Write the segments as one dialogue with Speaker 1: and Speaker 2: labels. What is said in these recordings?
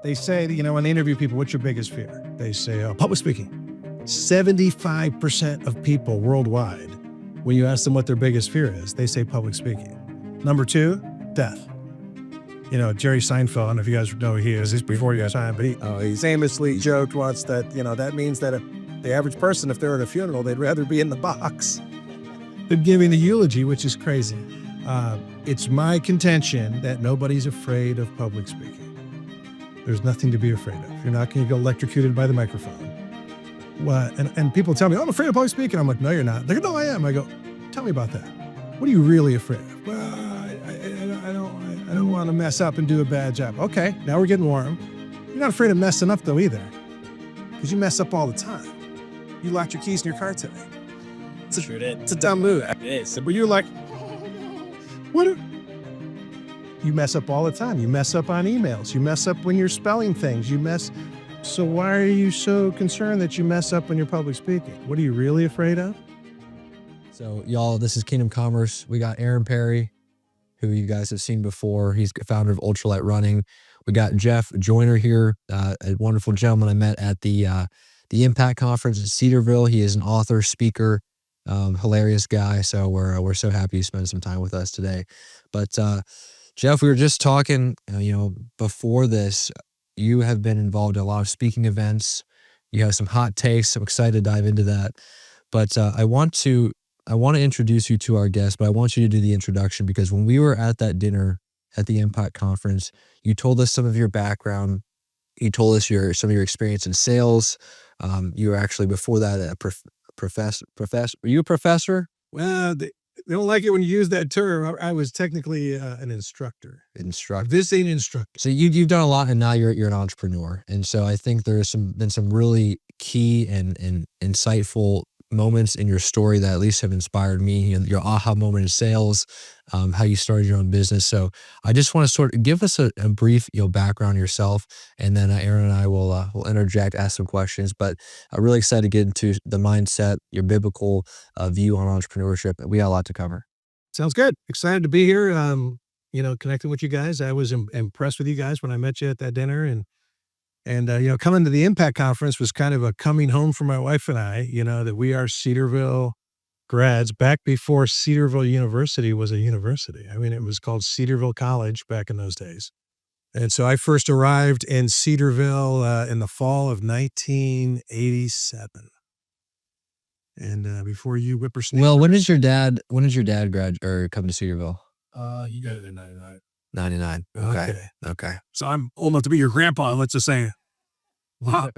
Speaker 1: They say, when they interview people, what's your biggest fear? They say, public speaking. 75% of people worldwide, when you ask them what their biggest fear is, they say public speaking. Number 2, death. Jerry Seinfeld, I don't know if you guys know who he is. He's before your time, but he famously joked once that, that means that the average person, if they're at a funeral, they'd rather be in the box than giving the eulogy, which is crazy. It's my contention that nobody's afraid of public speaking. There's nothing to be afraid of. You're not going to get electrocuted by the microphone. What? And people tell me, I'm afraid of public speaking. I'm like, no, you're not. They go, no, I am. I go, tell me about that. What are you really afraid of? Well, I don't want to mess up and do a bad job. Okay, now we're getting warm. You're not afraid of messing up though either, because you mess up all the time. You locked your keys in your car today. It's a dumb move. It is. But you're like, what? You mess up all the time. You mess up on emails. You mess up when you're spelling things. So why are you so concerned that you mess up when you're public speaking? What are you really afraid of?
Speaker 2: So y'all, this is Kingdom Commerce. We got Aaron Perry, who you guys have seen before. He's the founder of Ultralight Running. We got Jeff Joyner here, a wonderful gentleman I met at the Impact Conference in Cedarville. He is an author, speaker, hilarious guy. So we're so happy you spent some time with us today. But Jeff, we were just talking, before this, you have been involved in a lot of speaking events. You have some hot takes. I'm excited to dive into that. But I want to introduce you to our guest, but I want you to do the introduction, because when we were at that dinner at the Impact Conference, you told us some of your background. You told us some of your experience in sales. You were actually before that a professor. Were you a professor?
Speaker 1: Well, they don't like it when you use that term. I was technically an instructor. Visiting instructor.
Speaker 2: So you've done a lot, and now you're an entrepreneur. And so I think there's been some really key and insightful moments in your story that at least have inspired me. Your aha moment in sales, how you started your own business. So I just want to sort of give us a brief background yourself, and then Aaron and I will interject, ask some questions. But I'm really excited to get into the mindset, your biblical view on entrepreneurship. We got a lot to cover.
Speaker 1: Sounds good. Excited to be here. Connecting with you guys. I was impressed with you guys when I met you at that dinner, and coming to the Impact Conference was kind of a coming home for my wife and I, that we are Cedarville grads back before Cedarville University was a university. I mean, it was called Cedarville College back in those days. And so I first arrived in Cedarville in the fall of 1987. And before you whippersnappers.
Speaker 2: Well, when did your dad come to Cedarville?
Speaker 1: He got it in 99.
Speaker 2: 99. Okay.
Speaker 1: So I'm old enough to be your grandpa, let's just say. Wow.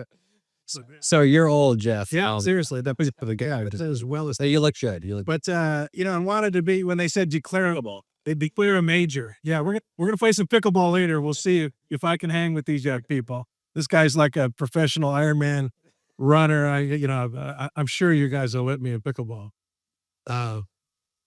Speaker 2: So you're old, Jeff.
Speaker 1: Yeah, seriously. That was for the guy. As well as
Speaker 2: you look good.
Speaker 1: But I wanted to be, when they said declarable, they declare a major. Yeah, we're gonna play some pickleball later. We'll see if I can hang with these young people. This guy's like a professional Ironman runner. I'm sure you guys will let me in pickleball.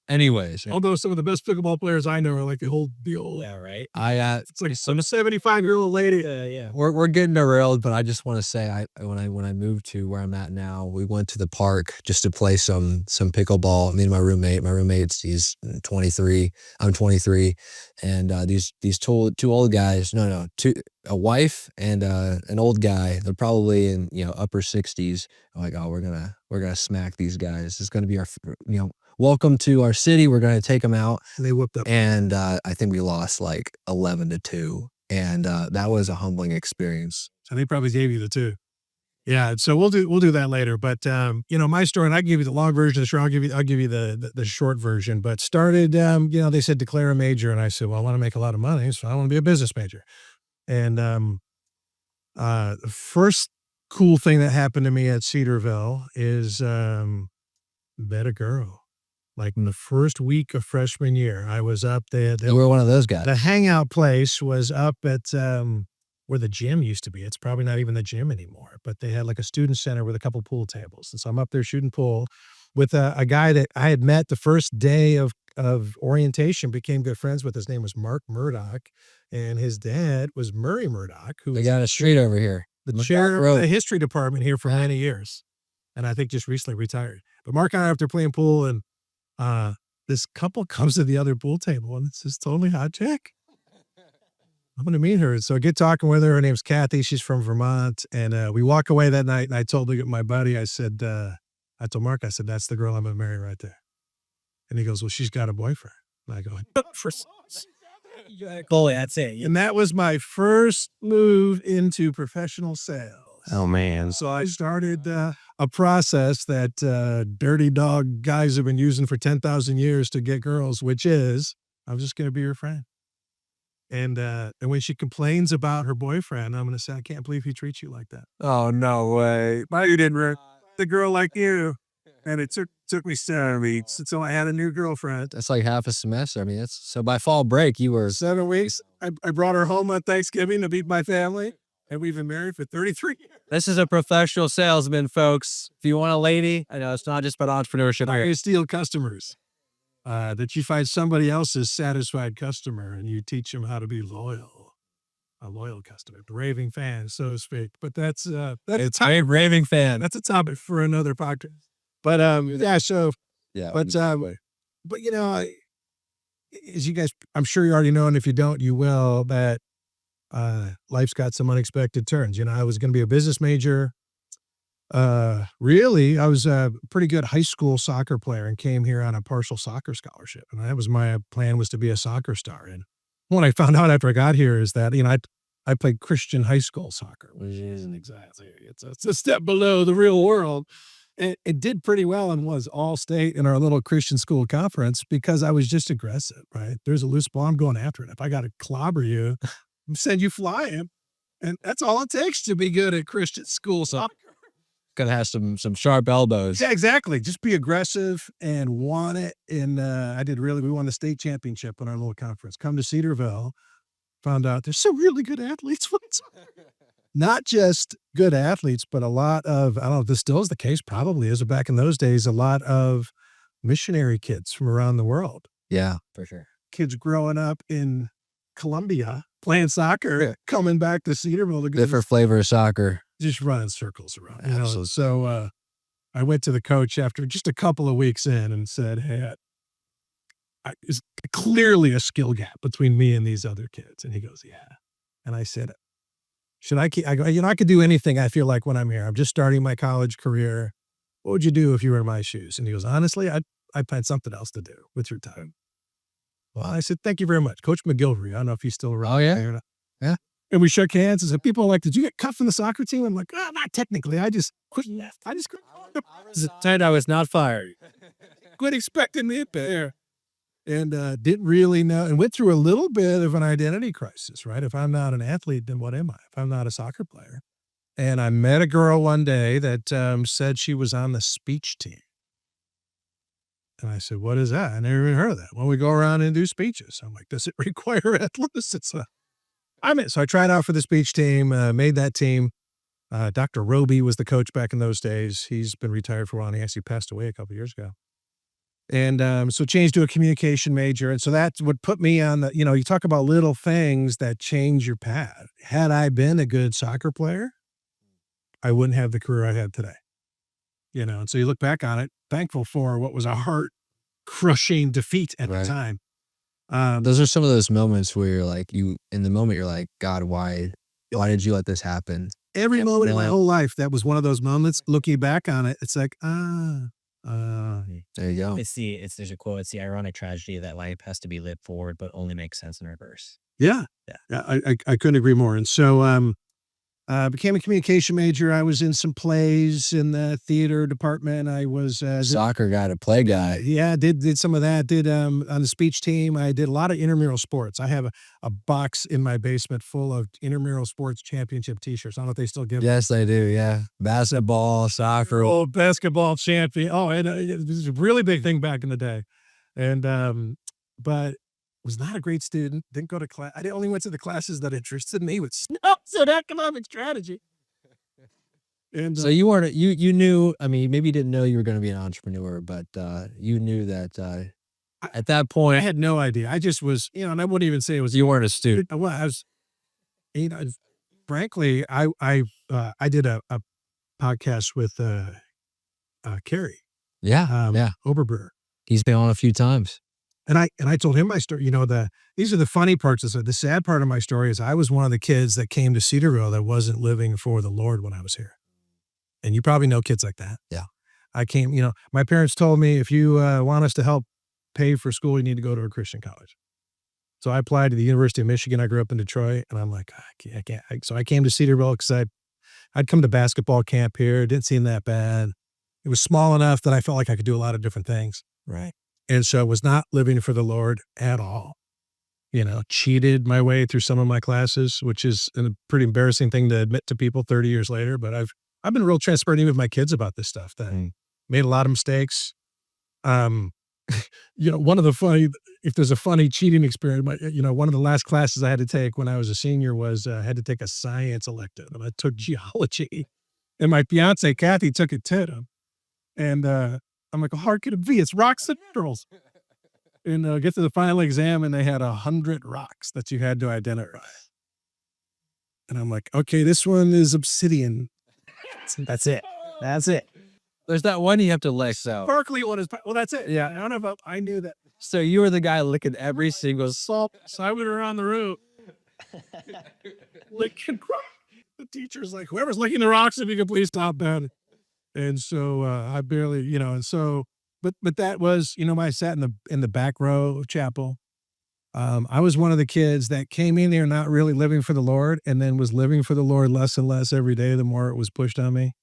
Speaker 2: Anyways,
Speaker 1: although some of the best pickleball players I know are like the whole deal.
Speaker 2: Yeah, right.
Speaker 1: It's like some 75-year-old lady. Yeah.
Speaker 2: We're getting derailed, but I just want to say, when I moved to where I'm at now, we went to the park just to play some pickleball. Me and my roommate's he's 23, I'm 23, and these two old guys. A wife and an old guy. They're probably in upper 60s. I'm like, oh, we're gonna smack these guys. It's gonna be our welcome to our city. We're going to take them out.
Speaker 1: And they whooped up.
Speaker 2: And I think we lost like 11-2. And that was a humbling experience.
Speaker 1: So they probably gave you the 2. Yeah. So we'll do that later. But, my story, and I give you the long version of the story. I'll give you the short version. But started, they said declare a major. And I said, well, I want to make a lot of money. So I want to be a business major. And the first cool thing that happened to me at Cedarville is met a girl. Like in the first week of freshman year, I was up there.
Speaker 2: You were one of those guys.
Speaker 1: The hangout place was up at where the gym used to be. It's probably not even the gym anymore, but they had like a student center with a couple pool tables. And so I'm up there shooting pool with a guy that I had met the first day of orientation, became good friends with. His name was Mark Murdoch, and his dad was Murray Murdoch, who
Speaker 2: was down the street over here,
Speaker 1: the chair of the history department here for many years, and I think just recently retired. But Mark and I are up there playing pool, and this couple comes to the other pool table, and it's this totally hot chick. I'm going to meet her. So I get talking with her. Her name's Kathy. She's from Vermont. And we walk away that night, and I told my buddy, I said, I told Mark, I said, that's the girl I'm going to marry right there. And he goes, well, she's got a boyfriend. And I go,
Speaker 3: Chloe, that's it.
Speaker 1: and that was my first move into professional sales.
Speaker 3: Oh, man.
Speaker 1: So I started a process that dirty dog guys have been using for 10,000 years to get girls, which is, I'm just going to be your friend. And when she complains about her boyfriend, I'm going to say, I can't believe he treats you like that.
Speaker 3: Oh, no way.
Speaker 1: Why you didn't the girl like you? And it took me 7 weeks until I had a new girlfriend.
Speaker 2: That's like half a semester. I mean, so by fall break, you were
Speaker 1: 7 weeks. I brought her home on Thanksgiving to meet my family, and we've been married for 33 years.
Speaker 3: This is a professional salesman, folks. If you want a lady, I know it's not just about entrepreneurship.
Speaker 1: You steal customers. That you find somebody else's satisfied customer and you teach them how to be loyal. A loyal customer, raving fan, so to speak. But that's
Speaker 3: It's a raving fan.
Speaker 1: That's a topic for another podcast. But yeah, so
Speaker 2: yeah.
Speaker 1: but you know, as you guys, I'm sure you already know, and if you don't, you will, that life's got some unexpected turns. You know, I was going to be a business major. Really, I was a pretty good high school soccer player and came here on a partial soccer scholarship. And that was my plan, was to be a soccer star. And what I found out after I got here is that, you know, I played Christian high school soccer, which isn't exactly, it's a step below the real world. It did pretty well and was all state in our little Christian school conference because I was just aggressive, right? There's a loose ball, I'm going after it. If I got to clobber you, send you flying. And that's all it takes to be good at Christian school soccer.
Speaker 2: Gotta have some sharp elbows.
Speaker 1: Yeah, exactly. Just be aggressive and want it. And we won the state championship in our little conference. Come to Cedarville, found out there's some really good athletes. Not just good athletes, but a lot of, I don't know if this still is the case, probably is, but back in those days, a lot of missionary kids from around the world.
Speaker 2: Yeah, for sure.
Speaker 1: Kids growing up in Colombia, playing soccer, coming back to Cedarville to go
Speaker 2: different flavor of soccer.
Speaker 1: Just running circles around. You know?
Speaker 2: Absolutely.
Speaker 1: So I went to the coach after just a couple of weeks in and said, hey, it's clearly a skill gap between me and these other kids. And he goes, yeah. And I said, should I keep, I go, you know, I could do anything I feel like when I'm here. I'm just starting my college career. What would you do if you were in my shoes? And he goes, honestly, I'd find something else to do with your time. Well, I said, thank you very much. Coach McGilvery. I don't know if he's still around.
Speaker 2: Oh, yeah. Yeah.
Speaker 1: And we shook hands and said, people are like, did you get cut from the soccer team? I'm like, not technically. I just quit. I was not fired. Quit expecting me up there. And didn't really know, and went through a little bit of an identity crisis, right? If I'm not an athlete, then what am I? If I'm not a soccer player. And I met a girl one day that said she was on the speech team. And I said, what is that? I never even heard of that. Well, we go around and do speeches. I'm like, does it require athletics? So I tried out for the speech team, made that team. Dr. Roby was the coach back in those days. He's been retired for a while, and he actually passed away a couple of years ago. And so changed to a communication major. And so that would put me on the, you know, you talk about little things that change your path. Had I been a good soccer player, I wouldn't have the career I had today. You know, and so you look back on it, thankful for what was a heart-crushing defeat at the time.
Speaker 2: Those are some of those moments where you're like, in the moment, you're like, God, why did you let this happen?
Speaker 1: Every moment in my whole life, that was one of those moments. Looking back on it, it's like,
Speaker 2: there you go.
Speaker 3: There's a quote. It's the ironic tragedy that life has to be lived forward, but only makes sense in reverse.
Speaker 1: Yeah. I couldn't agree more. And so, became a communication major. I was in some plays in the theater department. I was
Speaker 2: soccer guy to play guy.
Speaker 1: Yeah, did some of that. Did on the speech team. I did a lot of intramural sports. I have a box in my basement full of intramural sports championship T-shirts. I don't know if they still give them.
Speaker 2: Yes, they do. Yeah, basketball, soccer.
Speaker 1: Oh, basketball champion. Oh, and it was a really big thing back in the day. And but was not a great student. Didn't go to class. I only went to the classes that interested me, with snows and economic strategy. And
Speaker 2: so you weren't, you knew, I mean, maybe you didn't know you were going to be an entrepreneur, but you knew that at that point.
Speaker 1: I had no idea. I just was, you know, and I wouldn't even say it was.
Speaker 2: You weren't a student.
Speaker 1: Well, I was, you know, frankly, I did a podcast with Kerry.
Speaker 2: Yeah.
Speaker 1: Oberbrewer.
Speaker 2: He's been on a few times.
Speaker 1: And I told him my story. These are the funny parts of it. The sad part of my story is I was one of the kids that came to Cedarville that wasn't living for the Lord when I was here. And you probably know kids like that.
Speaker 2: Yeah.
Speaker 1: I came, my parents told me, if you want us to help pay for school, you need to go to a Christian college. So I applied to the University of Michigan. I grew up in Detroit, and I'm like, I can't. So I came to Cedarville because I'd come to basketball camp here. It didn't seem that bad. It was small enough that I felt like I could do a lot of different things.
Speaker 2: Right.
Speaker 1: And so I was not living for the Lord at all. Cheated my way through some of my classes, which is a pretty embarrassing thing to admit to people 30 years later. But I've been real transparent even with my kids about this stuff. That made a lot of mistakes. One of the if there's a funny cheating experience, one of the last classes I had to take when I was a senior was I had to take a science elective, and I took geology, and my fiance Kathy took it too. And I'm like, how hard could it be? It's rocks and minerals. And get to the final exam, and they had 100 rocks that you had to identify. And I'm like, okay, this one is obsidian. That's it.
Speaker 3: There's that one you have to lick, so.
Speaker 1: Sparkly one is, well, that's it. Yeah, I don't know if I knew that.
Speaker 3: So you were the guy licking every single
Speaker 1: Salt. So I went around the room. Licking rocks. The teacher's like, whoever's licking the rocks, if you could please stop that. And so I barely, but that was, I sat in the back row of chapel. I was one of the kids that came in there not really living for the Lord, and then was living for the Lord less and less every day the more it was pushed on me.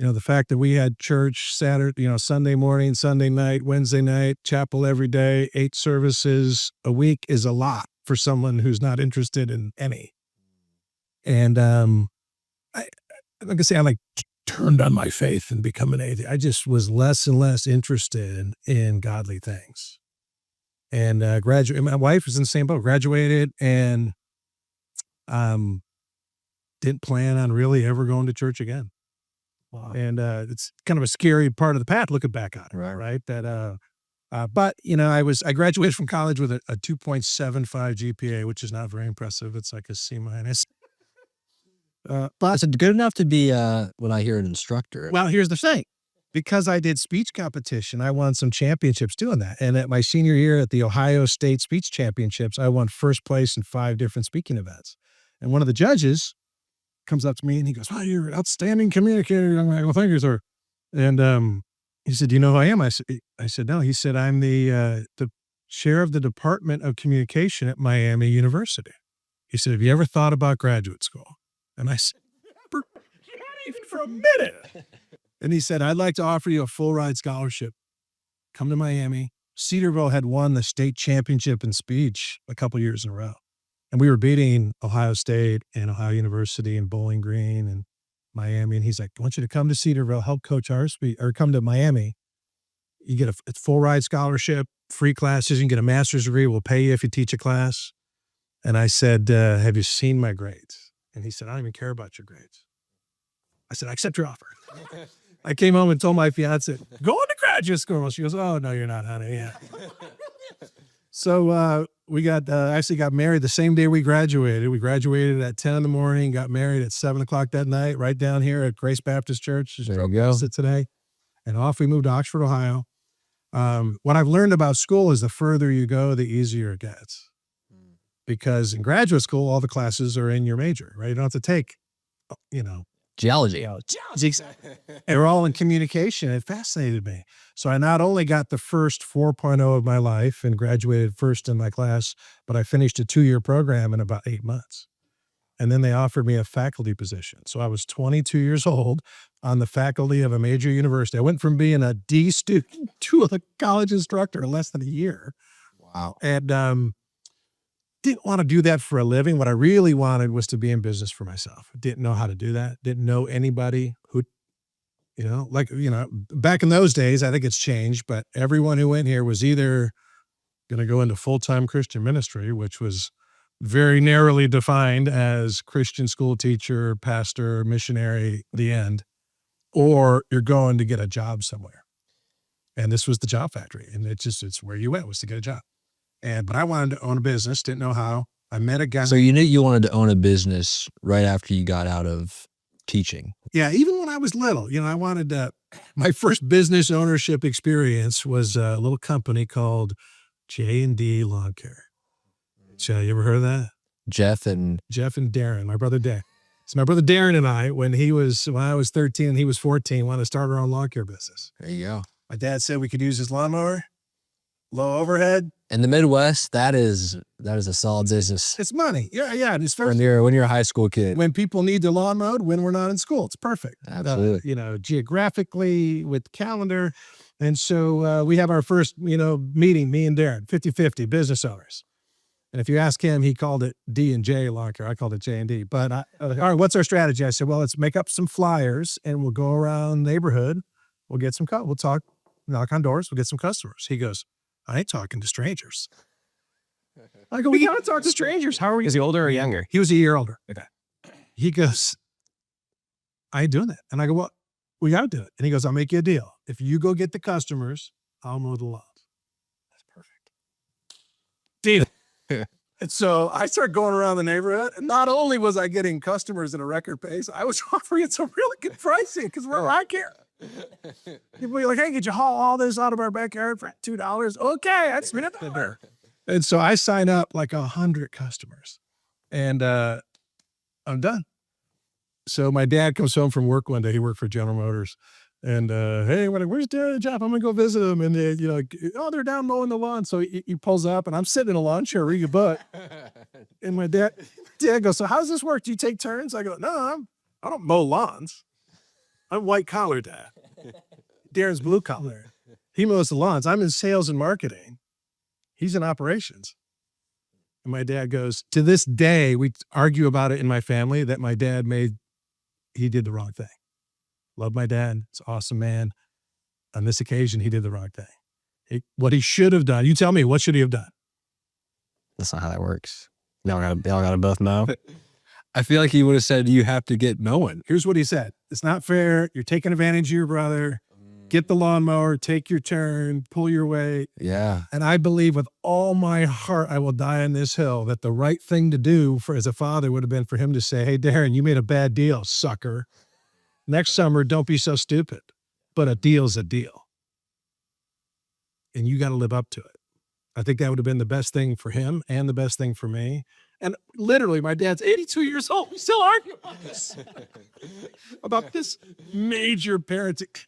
Speaker 1: The fact that we had church Saturday, Sunday morning, Sunday night, Wednesday night, chapel every day, 8 services a week is a lot for someone who's not interested in any. And I turned on my faith and become an atheist. I just was less and less interested in godly things. And graduated. My wife was in the same boat. Graduated and didn't plan on really ever going to church again. Wow. And it's kind of a scary part of the path looking back on it, right? That, but I graduated from college with a 2.75 GPA, which is not very impressive. It's like a C-.
Speaker 2: But is it good enough to be when I hear an instructor?
Speaker 1: Well, here's the thing. Because I did speech competition, I won some championships doing that. And at my senior year at the Ohio State Speech Championships, I won first place in 5 different speaking events. And one of the judges comes up to me and he goes, "Wow, you're an outstanding communicator." I'm like, "Well, thank you, sir." And he said, "Do you know who I am?" I said, "No." He said, "I'm the chair of the Department of Communication at Miami University." He said, "Have you ever thought about graduate school?" And I said, "Not even for a minute." And he said, "I'd like to offer you a full ride scholarship. Come to Miami." Cedarville had won the state championship in speech a couple years in a row. And we were beating Ohio State and Ohio University and Bowling Green and Miami. And he's like, "I want you to come to Cedarville, help coach our speech, or come to Miami. You get a full ride scholarship, free classes. You can get a master's degree. We'll pay you if you teach a class." And I said, "Have you seen my grades?" And he said, "I don't even care about your grades." I said, "I accept your offer." I came home and told my fiance, "Going to graduate school." She goes, "Oh, no, you're not, honey." Yeah. So we actually got married the same day we graduated. We graduated at 10 in the morning, got married at 7 o'clock that night, right down here at Grace Baptist Church.
Speaker 2: There you go.
Speaker 1: Today. And off we moved to Oxford, Ohio. What I've learned about school is the further you go, the easier it gets. Because in graduate school, all the classes are in your major, right? You don't have to take,
Speaker 2: Geology.
Speaker 1: They were all in communication. It fascinated me. So I not only got the first 4.0 of my life and graduated first in my class, but I finished a 2-year program in about 8 months. And then they offered me a faculty position. So I was 22 years old on the faculty of a major university. I went from being a D student to a college instructor in less than a year.
Speaker 2: Wow.
Speaker 1: And didn't want to do that for a living. What I really wanted was to be in business for myself. Didn't know how to do that. Didn't know anybody who, back in those days, I think it's changed, but everyone who went here was either going to go into full-time Christian ministry, which was very narrowly defined as Christian school teacher, pastor, missionary, the end, or you're going to get a job somewhere. And this was the job factory. And it's where you went, was to get a job. But I wanted to own a business, didn't know how. I met a guy.
Speaker 2: So you knew you wanted to own a business right after you got out of teaching.
Speaker 1: Yeah, even when I was little, I wanted my first business ownership experience was a little company called J&D Lawn Care. You ever heard of that?
Speaker 2: Jeff and
Speaker 1: Darren, my brother Darren. So my brother Darren and I, when I was 13 and he was 14, wanted to start our own lawn care business.
Speaker 2: there you go.
Speaker 1: My dad said we could use his lawnmower, low overhead.
Speaker 2: In the Midwest, that is a solid business.
Speaker 1: It's money. Yeah. And
Speaker 2: When you're a high school kid.
Speaker 1: when people need their lawn mowed, when we're not in school, it's perfect.
Speaker 2: Absolutely.
Speaker 1: Geographically with calendar. And so we have our first, meeting, me and Darren, 50-50 business owners. And if you ask him, he called it D&J Lawn Care. I called it J&D. But all right, what's our strategy? I said, well, let's make up some flyers and we'll go around the neighborhood. We'll get we'll talk, knock on doors. We'll get some customers. He goes, I ain't talking to strangers. I go, we got to talk to strangers. How are we?
Speaker 3: Is he older or younger?
Speaker 1: He was a year older.
Speaker 3: Okay.
Speaker 1: He goes, I ain't doing that. And I go, well, we got to do it. And he goes, I'll make you a deal. If you go get the customers, I'll mow the lawns. That's perfect. Deal. And so I started going around the neighborhood. And not only was I getting customers at a record pace, I was offering some really good pricing because we're lawn care. People be like, hey, could you haul all this out of our backyard for $2? Okay, that's $1. And so I sign up like 100 customers and I'm done. So my dad comes home from work one day. He worked for General Motors. And hey, where's Jeff? I'm gonna go visit him. And they're down mowing the lawn. So he pulls up, and I'm sitting in a lawn chair reading a book. And my dad goes, so how does this work? Do you take turns? I go, no, I don't mow lawns. I'm white collar, Dad. Darren's blue collar. He mows the lawns. I'm in sales and marketing. He's in operations. And my dad goes, to this day, we argue about it in my family that my dad he did the wrong thing. Love my dad. It's an awesome man. On this occasion, he did the wrong thing. What he should have done. You tell me, what should he have done?
Speaker 3: That's not how that works. Y'all got to both mow.
Speaker 2: I feel like he would have said, you have to get mowing.
Speaker 1: Here's what he said. It's not fair. You're taking advantage of your brother. Get the lawnmower, take your turn, pull your weight.
Speaker 2: Yeah.
Speaker 1: And I believe with all my heart, I will die on this hill, that the right thing to do as a father would have been for him to say, hey, Darren, you made a bad deal, sucker. Next summer, don't be so stupid. But a deal's a deal. And you got to live up to it. I think that would have been the best thing for him and the best thing for me. And literally, my dad's 82 years old. We still argue about this major parenting.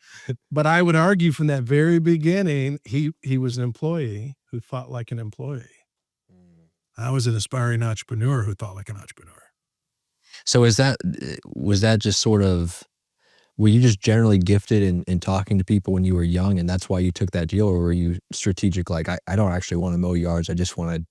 Speaker 1: But I would argue from that very beginning, he was an employee who thought like an employee. I was an aspiring entrepreneur who thought like an entrepreneur.
Speaker 2: So was that just sort of, were you just generally gifted in talking to people when you were young and that's why you took that deal? Or were you strategic? Like, I don't actually want to mow yards. I just want to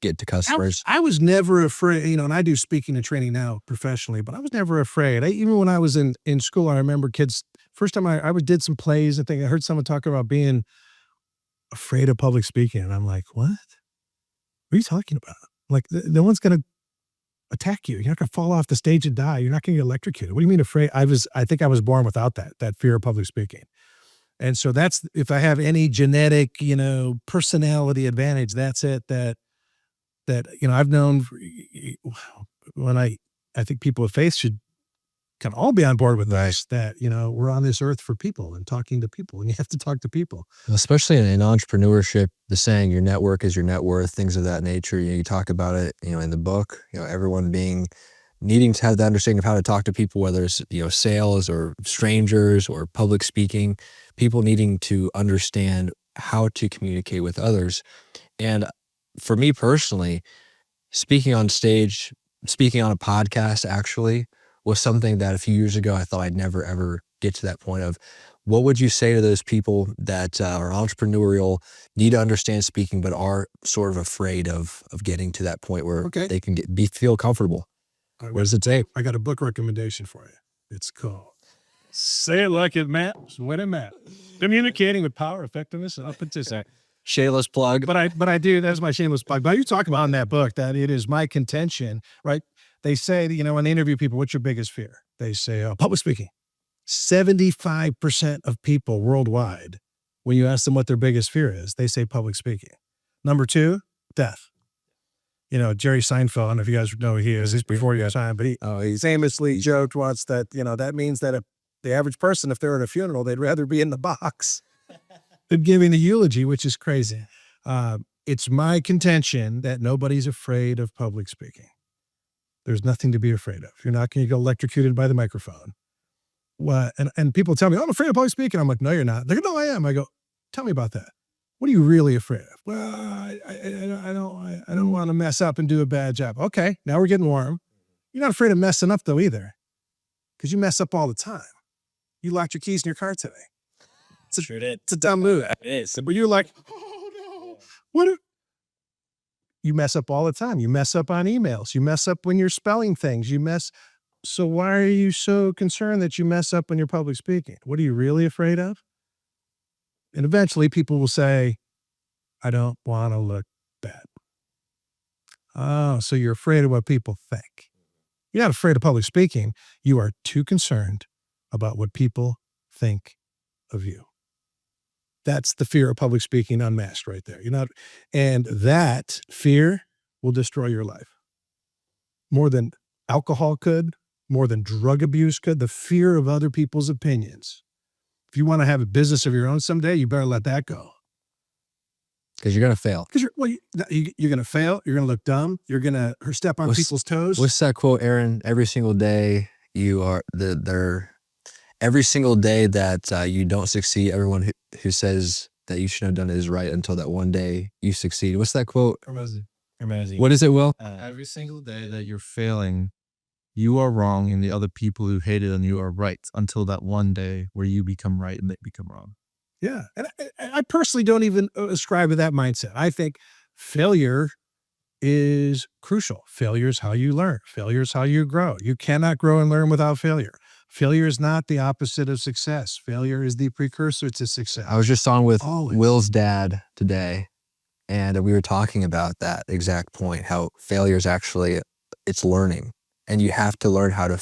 Speaker 2: get to customers.
Speaker 1: I was never afraid, and I do speaking and training now professionally, but I was never afraid. Even when I was in school, I remember kids, first time I did some plays and things, I heard someone talking about being afraid of public speaking. And I'm like, what? What are you talking about? Like, no one's going to attack you. You're not going to fall off the stage and die. You're not going to get electrocuted. What do you mean afraid? I think I was born without that fear of public speaking. And so that's, if I have any genetic, personality advantage, that's it, that I've known when I think people of faith should kind of all be on board with this, that, we're on this earth for people and talking to people, and you have to talk to people.
Speaker 2: Especially in entrepreneurship, the saying, your network is your net worth, things of that nature. You talk about it, in the book, everyone needing to have the understanding of how to talk to people, whether it's, sales or strangers or public speaking, people needing to understand how to communicate with others. And for me personally, speaking on stage, speaking on a podcast actually was something that a few years ago I thought I'd never ever get to that point of. What would you say to those people that are entrepreneurial, need to understand speaking, but are sort of afraid of getting to that point where they can feel comfortable? What does it take?
Speaker 1: I got a book recommendation for you. It's called Say It Like It Matters When It Matters. Communicating with Power, Effectiveness, and Authenticity.
Speaker 2: Shameless plug.
Speaker 1: But I do, that's my shameless plug. But you talk about in that book that it is my contention, right? They say, when they interview people, what's your biggest fear? They say, public speaking. 75% of people worldwide, when you ask them what their biggest fear is, they say public speaking. Number 2, death. Jerry Seinfeld, I don't know if you guys know who he is. He's before your time, but he famously joked once that, that means that the average person, if they're at a funeral, they'd rather be in the box than giving the eulogy, which is crazy. it's my contention that nobody's afraid of public speaking. There's nothing to be afraid of. You're not going to get electrocuted by the microphone. What? And people tell me, oh, I'm afraid of public speaking. I'm like, no, you're not. They go, no, I am. I go, tell me about that. What are you really afraid of? Well, I don't want to mess up and do a bad job. Okay, now we're getting warm. You're not afraid of messing up though either, because you mess up all the time. You locked your keys in your car today. It's a dumb move.
Speaker 3: It is.
Speaker 1: But you're like, oh no, what? You mess up all the time. You mess up on emails. You mess up when you're spelling things. So why are you so concerned that you mess up when you're public speaking? What are you really afraid of? And eventually people will say, I don't want to look bad. Oh, so you're afraid of what people think. You're not afraid of public speaking. You are too concerned about what people think of you. That's the fear of public speaking unmasked right there. And that fear will destroy your life. More than alcohol could, more than drug abuse could, the fear of other people's opinions. If you want to have a business of your own someday, you better let that go.
Speaker 2: Because you're going to fail.
Speaker 1: Because you're going to fail. You're going to look dumb. You're going to step on people's toes.
Speaker 2: What's that quote, Aaron? Every single day every single day that you don't succeed, everyone who says that you shouldn't have done it is right until that one day you succeed. What's that quote?
Speaker 4: Amazing.
Speaker 2: What is it, Will?
Speaker 4: Every single day that you're failing, you are wrong and the other people who hated on you are right until that one day where you become right and they become wrong.
Speaker 1: Yeah. And I personally don't even ascribe to that mindset. I think failure is crucial. Failure is how you learn. Failure is how you grow. You cannot grow and learn without failure. Failure is not the opposite of success. Failure is the precursor to success.
Speaker 2: I was just on with
Speaker 1: Always.
Speaker 2: Will's dad today, and we were talking about that exact point, how failure is actually, it's learning. And you have to learn how to,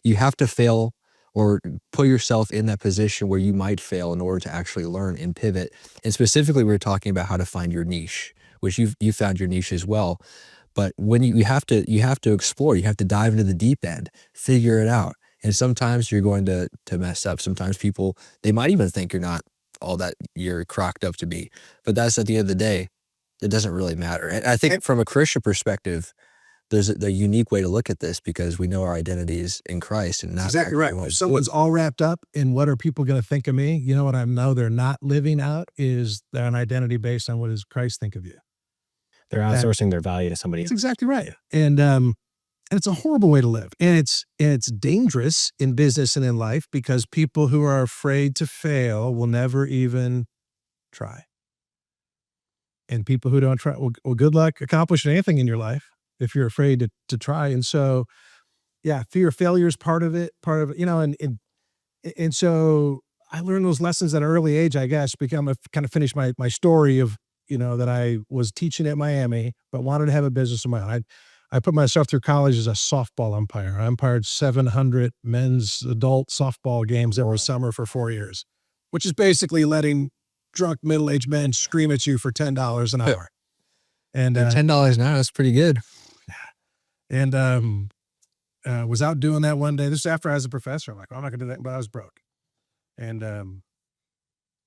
Speaker 2: you have to fail or put yourself in that position where you might fail in order to actually learn and pivot. And specifically, we were talking about how to find your niche, which you found your niche as well. But when you have to explore, you have to dive into the deep end, figure it out. And sometimes you're going to mess up. Sometimes people, they might even think you're not all that you're crocked up to be. But that's at the end of the day, it doesn't really matter. And I think from a Christian perspective, there's a unique way to look at this because we know our identity is in Christ and not
Speaker 1: exactly right. If someone's all wrapped up in what are people going to think of me, you know what I know they're not living out is an identity based on what does Christ think of you.
Speaker 5: They're outsourcing their value to somebody else.
Speaker 1: That's exactly right. And it's a horrible way to live. And it's dangerous in business and in life because people who are afraid to fail will never even try. And people who don't try, well, good luck accomplishing anything in your life if you're afraid to try. And so, yeah, fear of failure is part of it, and so I learned those lessons at an early age, I guess, kind of finish my story of, that I was teaching at Miami, but wanted to have a business of my own. I put myself through college as a softball umpire. I umpired 700 men's adult softball games every summer for 4 years, which is basically letting drunk middle-aged men scream at you for $10 an hour. And
Speaker 2: $10 an hour, that's pretty good.
Speaker 1: And was out doing that one day. This is after I was a professor. I'm like, well, I'm not going to do that, but I was broke. And,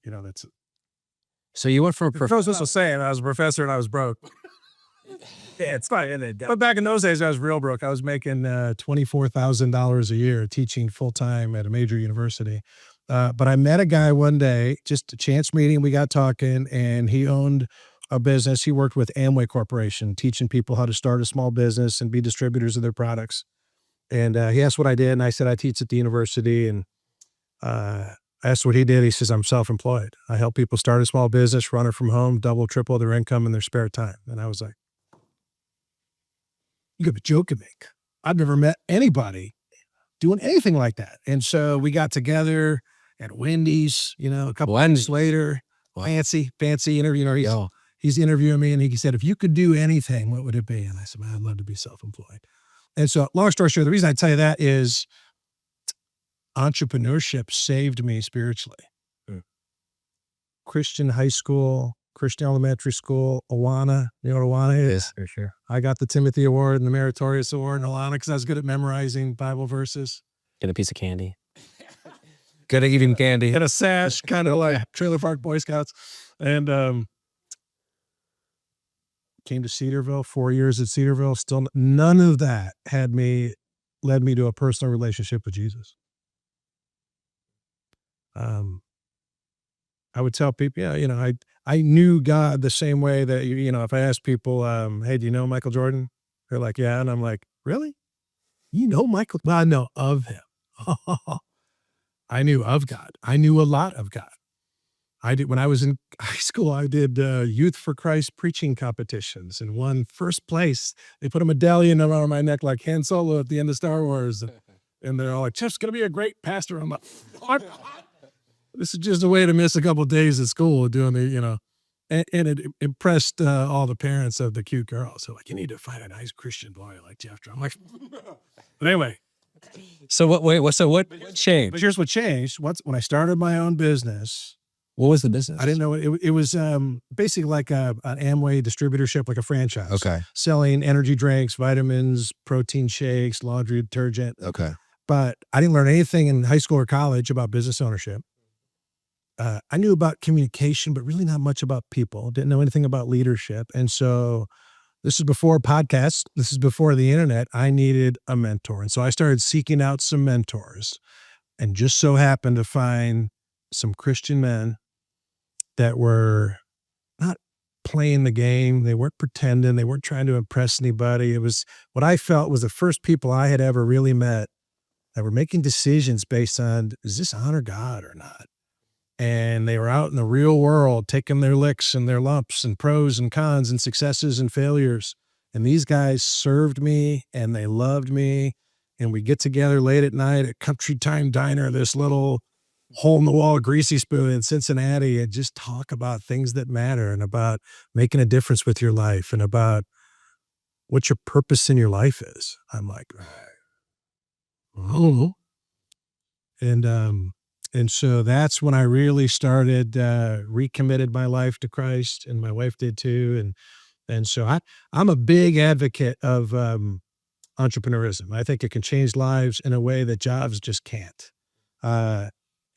Speaker 1: that's it.
Speaker 2: So you went from a
Speaker 1: professor. I was also saying I was a professor and I was broke. Yeah, it's fine. But back in those days, I was real broke. I was making $24,000 a year teaching full-time at a major university. But I met a guy one day, just a chance meeting. We got talking and he owned a business. He worked with Amway Corporation, teaching people how to start a small business and be distributors of their products. And he asked what I did. And I said, I teach at the university. And I asked what he did. He says, I'm self-employed. I help people start a small business, run it from home, double, triple their income in their spare time. And I was like, you have a joke to make. I've never met anybody doing anything like that. And so we got together at Wendy's, a couple weeks later, fancy interview. He's interviewing me and he said, if you could do anything, what would it be? And I said, man, I'd love to be self-employed. And so long story short, the reason I tell you that is entrepreneurship saved me spiritually. Christian high school, Christian elementary school, Awana. You know what Awana is?
Speaker 5: Yes, for sure.
Speaker 1: I got the Timothy Award and the Meritorious Award in Awana because I was good at memorizing Bible verses.
Speaker 5: Get a piece of candy.
Speaker 1: Good at eating candy. And a sash, kind of like Trailer Park Boy Scouts. And came to Cedarville, 4 years at Cedarville. Still, none of that led me to a personal relationship with Jesus. I would tell people, I knew God the same way that, if I ask people, hey, do you know Michael Jordan? They're like, yeah. And I'm like, really? You know Michael? Well, I know of him. I knew of God. I knew a lot of God. I did, when I was in high school, I did Youth for Christ preaching competitions and won first place. They put a medallion around my neck like Han Solo at the end of Star Wars. And they're all like, Jeff's going to be a great pastor. I'm like, this is just a way to miss a couple of days at school doing and it impressed all the parents of the cute girls. So like, you need to find a nice Christian boy like Jeff. I'm like, but anyway.
Speaker 3: So what changed?
Speaker 1: But here's what changed. When I started my own business.
Speaker 2: What was the business?
Speaker 1: I didn't know it was basically like an Amway distributorship, like a franchise.
Speaker 2: Okay.
Speaker 1: Selling energy drinks, vitamins, protein shakes, laundry detergent.
Speaker 2: Okay.
Speaker 1: But I didn't learn anything in high school or college about business ownership. I knew about communication, but really not much about people. Didn't know anything about leadership. And so this is before podcasts. This is before the internet. I needed a mentor. And so I started seeking out some mentors and just so happened to find some Christian men that were not playing the game. They weren't pretending. They weren't trying to impress anybody. It was what I felt was the first people I had ever really met that were making decisions based on, does this honor God or not? And they were out in the real world, taking their licks and their lumps and pros and cons and successes and failures. And these guys served me and they loved me. And we get together late at night at Country Time Diner, this little hole-in-the-wall greasy spoon in Cincinnati, and just talk about things that matter and about making a difference with your life and about what your purpose in your life is. I'm like, oh. And so that's when I really started, recommitted my life to Christ, and my wife did too. And so I'm a big advocate of entrepreneurism. I think it can change lives in a way that jobs just can't.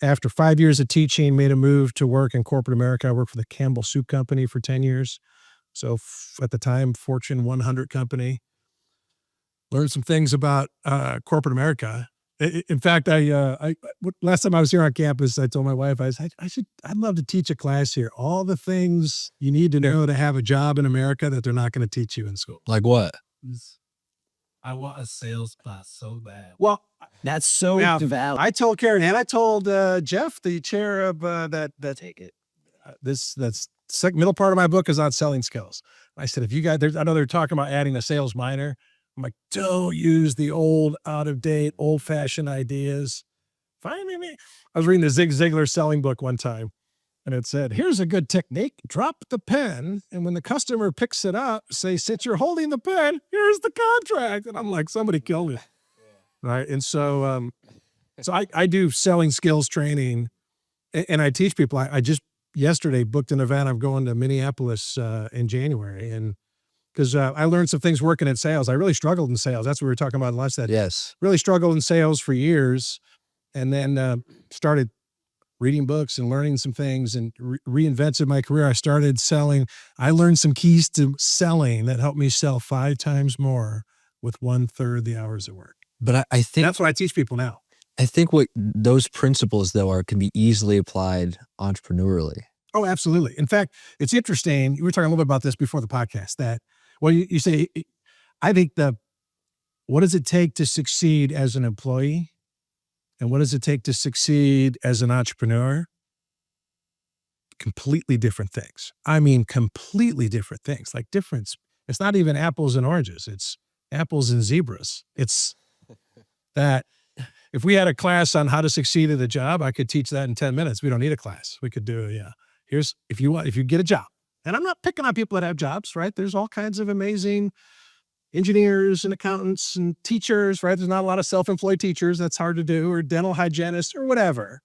Speaker 1: After 5 years of teaching, made a move to work in corporate America. I worked for the Campbell Soup Company for 10 years. So at the time, Fortune 100 company. Learned some things about corporate America. In fact, last time I was here on campus, I told my wife, I'd love to teach a class here. All the things you need to know to have a job in America that they're not going to teach you in school.
Speaker 2: Like what?
Speaker 6: I want a sales class so bad.
Speaker 1: Well,
Speaker 5: That's so
Speaker 1: Now,
Speaker 5: devout.
Speaker 1: I told Karen and I told Jeff, the chair of that
Speaker 5: Take it.
Speaker 1: that's middle part of my book is on selling skills. I said, if you guys, I know they're talking about adding a sales minor. I'm like, don't use the old, out of date, old fashioned ideas. Find me. I was reading the Zig Ziglar selling book one time, and it said, here's a good technique. Drop the pen, and when the customer picks it up, say, since you're holding the pen, here's the contract. And I'm like, somebody killed me. Right. And so, I do selling skills training, and I teach people. I just yesterday booked an event. I'm going to Minneapolis in January, and because I learned some things working in sales. I really struggled in sales. That's what we were talking about last.
Speaker 2: Yes.
Speaker 1: Really struggled in sales for years, and then started reading books and learning some things and reinvented my career. I started selling. I learned some keys to selling that helped me sell 5 times more with 1/3 the hours of work.
Speaker 2: But I think
Speaker 1: That's what I teach people now.
Speaker 2: I think what those principles though can be easily applied entrepreneurially.
Speaker 1: Oh, absolutely. In fact, it's interesting. We were talking a little bit about this before the podcast that, well, you say, I think what does it take to succeed as an employee? And what does it take to succeed as an entrepreneur? Completely different things. I mean, completely different things. Like difference. It's not even apples and oranges. It's apples and zebras. It's that if we had a class on how to succeed at a job, I could teach that in 10 minutes. We don't need a class. We could do, here's, if you get a job, and I'm not picking on people that have jobs, right? There's all kinds of amazing engineers and accountants and teachers, right? There's not a lot of self-employed teachers. That's hard to do, or dental hygienists or whatever.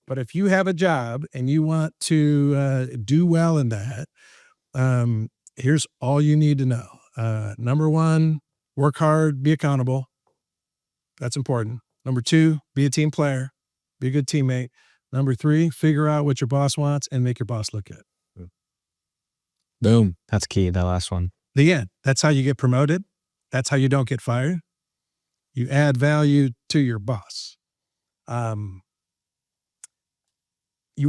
Speaker 1: But if you have a job and you want to do well in that, here's all you need to know. Number 1, work hard, be accountable. That's important. Number 2, be a team player, be a good teammate. Number 3, figure out what your boss wants and make your boss look good.
Speaker 2: Boom.
Speaker 5: That's key. That last one.
Speaker 1: The end. That's how you get promoted. That's how you don't get fired. You add value to your boss. You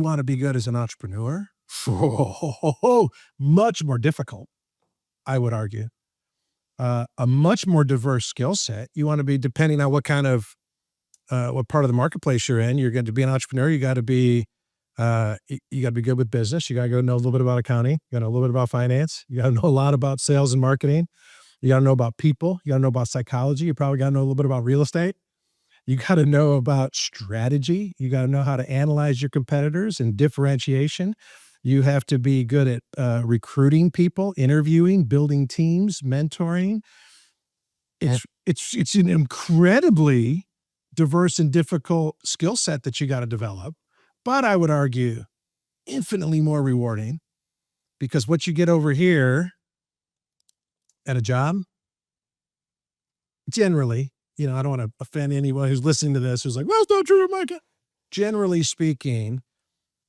Speaker 1: want to be good as an entrepreneur? Much more difficult, I would argue. A much more diverse skill set. You want to be, depending on what kind of, what part of the marketplace you're in, you're going to be an entrepreneur. You got to be good with business. You got to know a little bit about accounting. You got to know a little bit about finance. You got to know a lot about sales and marketing. You got to know about people. You got to know about psychology. You probably got to know a little bit about real estate. You got to know about strategy. You got to know how to analyze your competitors and differentiation. You have to be good at recruiting people, interviewing, building teams, mentoring. It's an incredibly diverse and difficult skill set that you got to develop. But I would argue infinitely more rewarding, because what you get over here at a job, generally, I don't want to offend anyone who's listening to this who's like, well, it's not true, Micah. Generally speaking,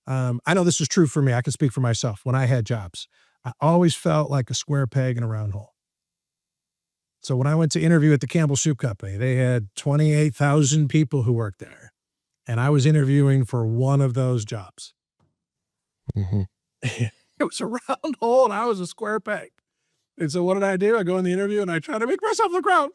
Speaker 1: I know this is true for me. I can speak for myself. When I had jobs, I always felt like a square peg in a round hole. So when I went to interview at the Campbell Soup Company, they had 28,000 people who worked there. And I was interviewing for one of those jobs.
Speaker 2: Mm-hmm.
Speaker 1: It was a round hole and I was a square peg. And so what did I do? I go in the interview and I try to make myself look round.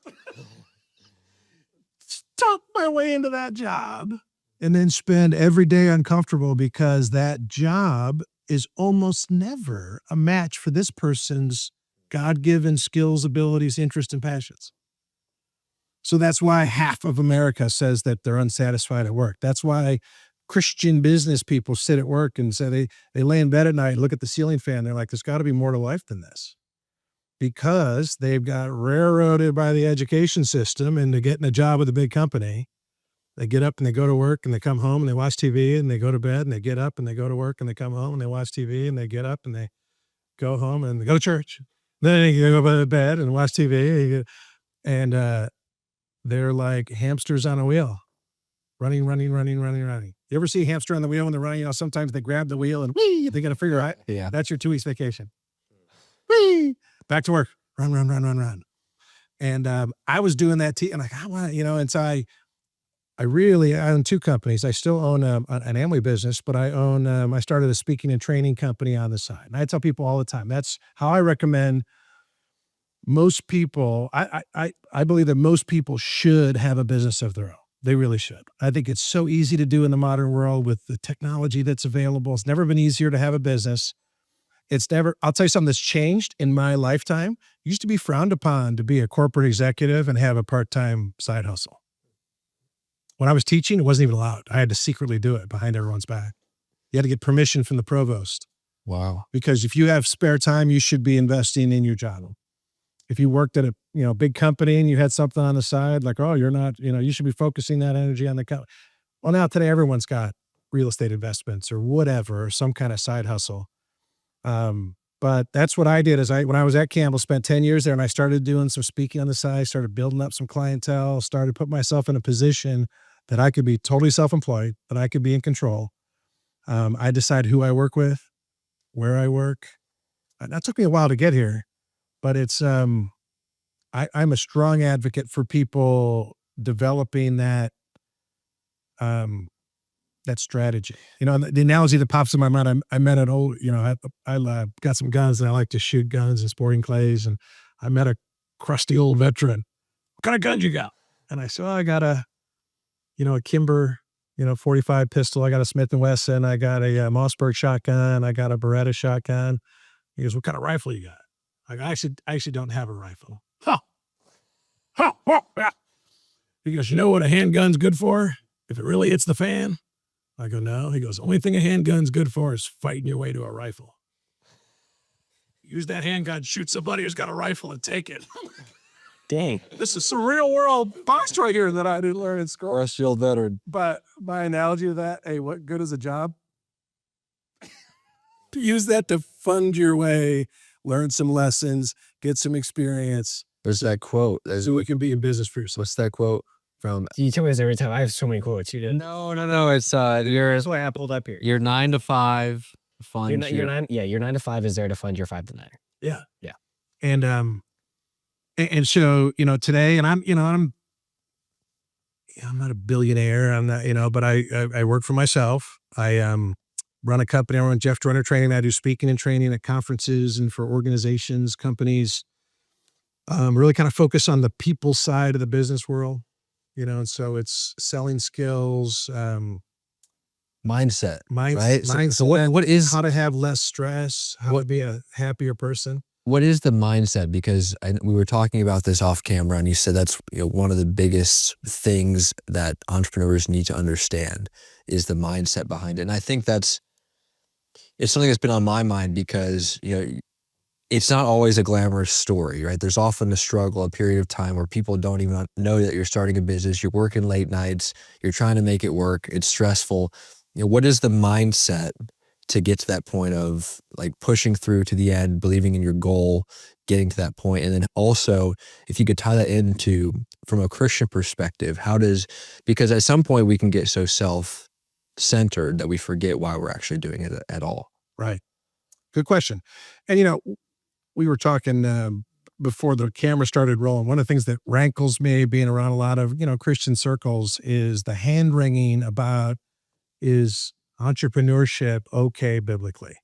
Speaker 1: Stuck my way into that job and then spend every day uncomfortable because that job is almost never a match for this person's God-given skills, abilities, interests, and passions. So that's why half of America says that they're unsatisfied at work. That's why Christian business people sit at work and say they lay in bed at night, look at the ceiling fan. They're like, there's got to be more to life than this. Because they've got railroaded by the education system into getting a job with a big company. They get up and they go to work and they come home and they watch TV and they go to bed and they get up and they go to work and they come home and they watch TV and they get up and they go home and they go to church. Then they go to bed and watch TV and they're like hamsters on a wheel, running. You ever see a hamster on the wheel when they're running? Sometimes they grab the wheel and whee, they got to figure out.
Speaker 2: Yeah.
Speaker 1: That's your 2 weeks vacation. Whee! Back to work, run. And I was doing that and like, I want, and so I own 2 companies. I still own an Amway business, but I started a speaking and training company on the side. And I tell people all the time, that's how I recommend most people. I believe that most people should have a business of their own. They really should. I think it's so easy to do in the modern world with the technology that's available. It's never been easier to have a business. I'll tell you something that's changed in my lifetime. It used to be frowned upon to be a corporate executive and have a part-time side hustle. When I was teaching, it wasn't even allowed. I had to secretly do it behind everyone's back. You had to get permission from the provost.
Speaker 2: Wow.
Speaker 1: Because if you have spare time, you should be investing in your job. If you worked at a big company and you had something on the side, like, oh, you're not, you should be focusing that energy on the company. Well, now today everyone's got real estate investments or whatever, or some kind of side hustle. But that's what I did when I was at Campbell, spent 10 years there and I started doing some speaking on the side, started building up some clientele, started putting myself in a position that I could be totally self-employed, that I could be in control. I decide who I work with, where I work. That took me a while to get here, but it's, I'm a strong advocate for people developing that strategy. The analogy that pops in my mind, I met an old, I got some guns and I like to shoot guns and sporting clays. And I met a crusty old veteran. What kind of guns you got? And I said, I got a Kimber, 45 pistol. I got a Smith & Wesson. I got a Mossberg shotgun. I got a Beretta shotgun. He goes, what kind of rifle you got? I actually don't have a rifle. He goes, you know what a handgun's good for? If it really hits the fan? I go, no. He goes, the only thing a handgun's good for is fighting your way to a rifle. Use that handgun, shoot somebody who's got a rifle and take it.
Speaker 5: Dang.
Speaker 1: This is some real world box right here that I didn't learn in school.
Speaker 2: Rest Shield veteran.
Speaker 1: But my analogy of that, hey, what good is a job? To use that to fund your way, learn some lessons, get some experience.
Speaker 2: There's that quote.
Speaker 1: So it can be in business for yourself.
Speaker 2: What's that quote from?
Speaker 5: You tell me this every time. I have so many quotes. You did.
Speaker 3: No. It's
Speaker 5: That's why I pulled up here.
Speaker 3: you're 9 to 5,
Speaker 2: fund
Speaker 5: Your 9 to 5 is there to fund your 5 to 9.
Speaker 1: Yeah.
Speaker 5: Yeah.
Speaker 1: And so, today, and I'm not a billionaire. I'm not, but I work for myself. I run a company. I run Jeff Joyner Training. I do speaking and training at conferences and for organizations, companies. Really kind of focus on the people side of the business world, and so it's selling skills,
Speaker 2: mindset,
Speaker 1: mind,
Speaker 2: right?
Speaker 1: mindset,
Speaker 2: So what is
Speaker 1: how to have less stress, how to be a happier person.
Speaker 2: what is the mindset? Because we were talking about this off camera, and you said that's one of the biggest things that entrepreneurs need to understand is the mindset behind it. And I think it's something that's been on my mind because it's not always a glamorous story, right? There's often a struggle, a period of time where people don't even know that you're starting a business. You're working late nights. You're trying to make it work. It's stressful. What is the mindset to get to that point of like pushing through to the end, believing in your goal, getting to that point? And then also, if you could tie that into from a Christian perspective, because at some point we can get so self-centered that we forget why we're actually doing it at all.
Speaker 1: Right. Good question. And, we were talking before the camera started rolling. One of the things that rankles me being around a lot of, Christian circles is the hand-wringing about, is entrepreneurship okay biblically?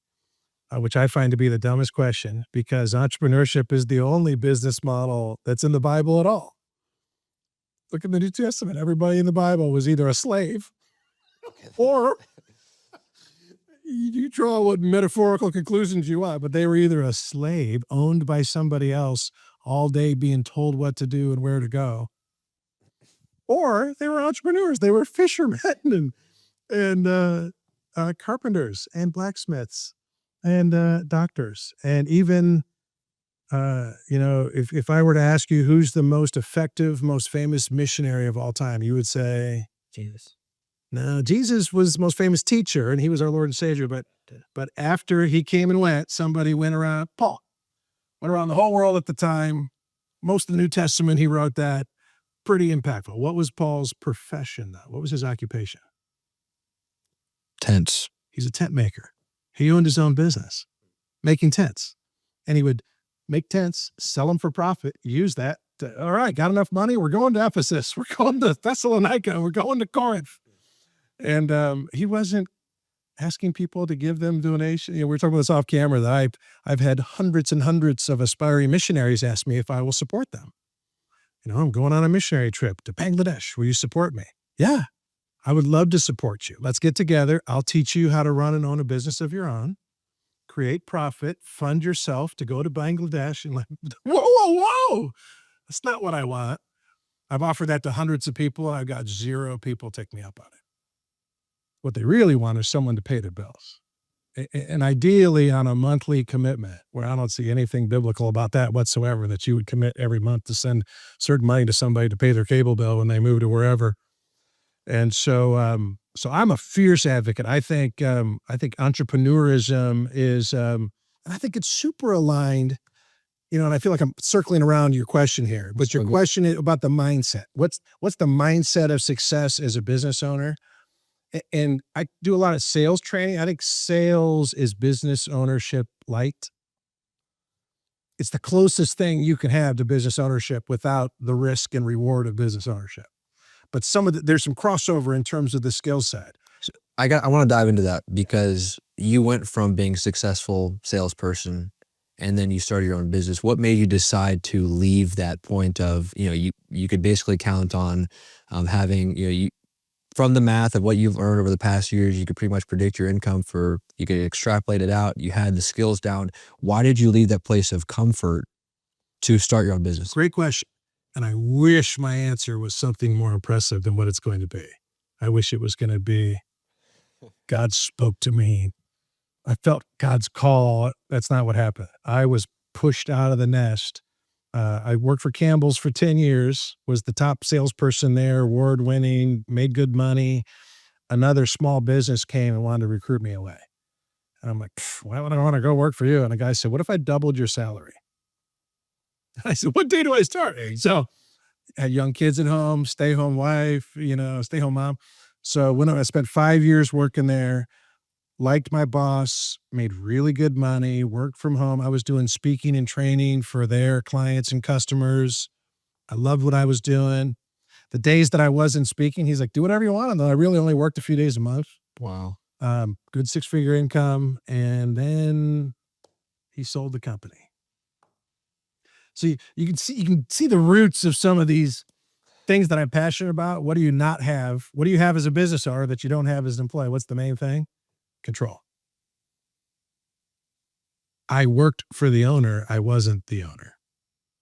Speaker 1: Which I find to be the dumbest question, because entrepreneurship is the only business model that's in the Bible at all. Look at the New Testament. Everybody in the Bible was either a slave or you draw what metaphorical conclusions you want, but they were either a slave owned by somebody else all day being told what to do and where to go, or they were entrepreneurs. They were fishermen and carpenters and blacksmiths and doctors. And even, if I were to ask you who's the most effective, most famous missionary of all time, you would say
Speaker 5: Jesus.
Speaker 1: No, Jesus was the most famous teacher, and he was our Lord and Savior. But after he came and went, somebody went around, Paul, went around the whole world at the time. Most of the New Testament, he wrote that. Pretty impactful. What was Paul's profession, though? What was his occupation?
Speaker 2: Tents.
Speaker 1: He's a tent maker. He owned his own business, making tents. And he would make tents, sell them for profit, use that. All right, got enough money? We're going to Ephesus. We're going to Thessalonica. We're going to Corinth. And he wasn't asking people to give them donation. We were talking about this off camera that I've had hundreds and hundreds of aspiring missionaries ask me if I will support them. I'm going on a missionary trip to Bangladesh. Will you support me? Yeah, I would love to support you. Let's get together. I'll teach you how to run and own a business of your own, create profit, fund yourself to go to Bangladesh. And whoa. That's not what I want. I've offered that to hundreds of people. I've got 0 people take me up on it. What they really want is someone to pay their bills. And ideally on a monthly commitment, where I don't see anything biblical about that whatsoever, that you would commit every month to send certain money to somebody to pay their cable bill when they move to wherever. And so I'm a fierce advocate. I think entrepreneurism is, I think it's super aligned, and I feel like I'm circling around your question here, but your question is about the mindset. What's the mindset of success as a business owner? And I do a lot of sales training. I think sales is business ownership light. It's the closest thing you can have to business ownership without the risk and reward of business ownership. But there's some crossover in terms of the skill set.
Speaker 2: So I want to dive into that because you went from being a successful salesperson and then you started your own business. What made you decide to leave that point of, you could basically count on having, from the math of what you've earned over the past years, you could pretty much predict your income you could extrapolate it out. You had the skills down. Why did you leave that place of comfort to start your own business?
Speaker 1: Great question. And I wish my answer was something more impressive than what it's going to be. I wish it was going to be, God spoke to me. I felt God's call. That's not what happened. I was pushed out of the nest. I worked for Campbell's for 10 years, was the top salesperson there, award-winning, made good money. Another small business came and wanted to recruit me away. And I'm like, why would I want to go work for you? And the guy said, what if I doubled your salary? I said, what day do I start? So I had young kids at home, stay-home wife, stay-home mom. So when I spent 5 years working there, liked my boss, made really good money, worked from home. I was doing speaking and training for their clients and customers. I loved what I was doing. The days that I wasn't speaking, he's like, do whatever you want. And I really only worked a few days a month.
Speaker 2: Wow.
Speaker 1: Good 6-figure income. And then he sold the company. So you can see the roots of some of these things that I'm passionate about. What do you not have? What do you have as a business owner that you don't have as an employee? What's the main thing? Control. I worked for the owner. I wasn't the owner.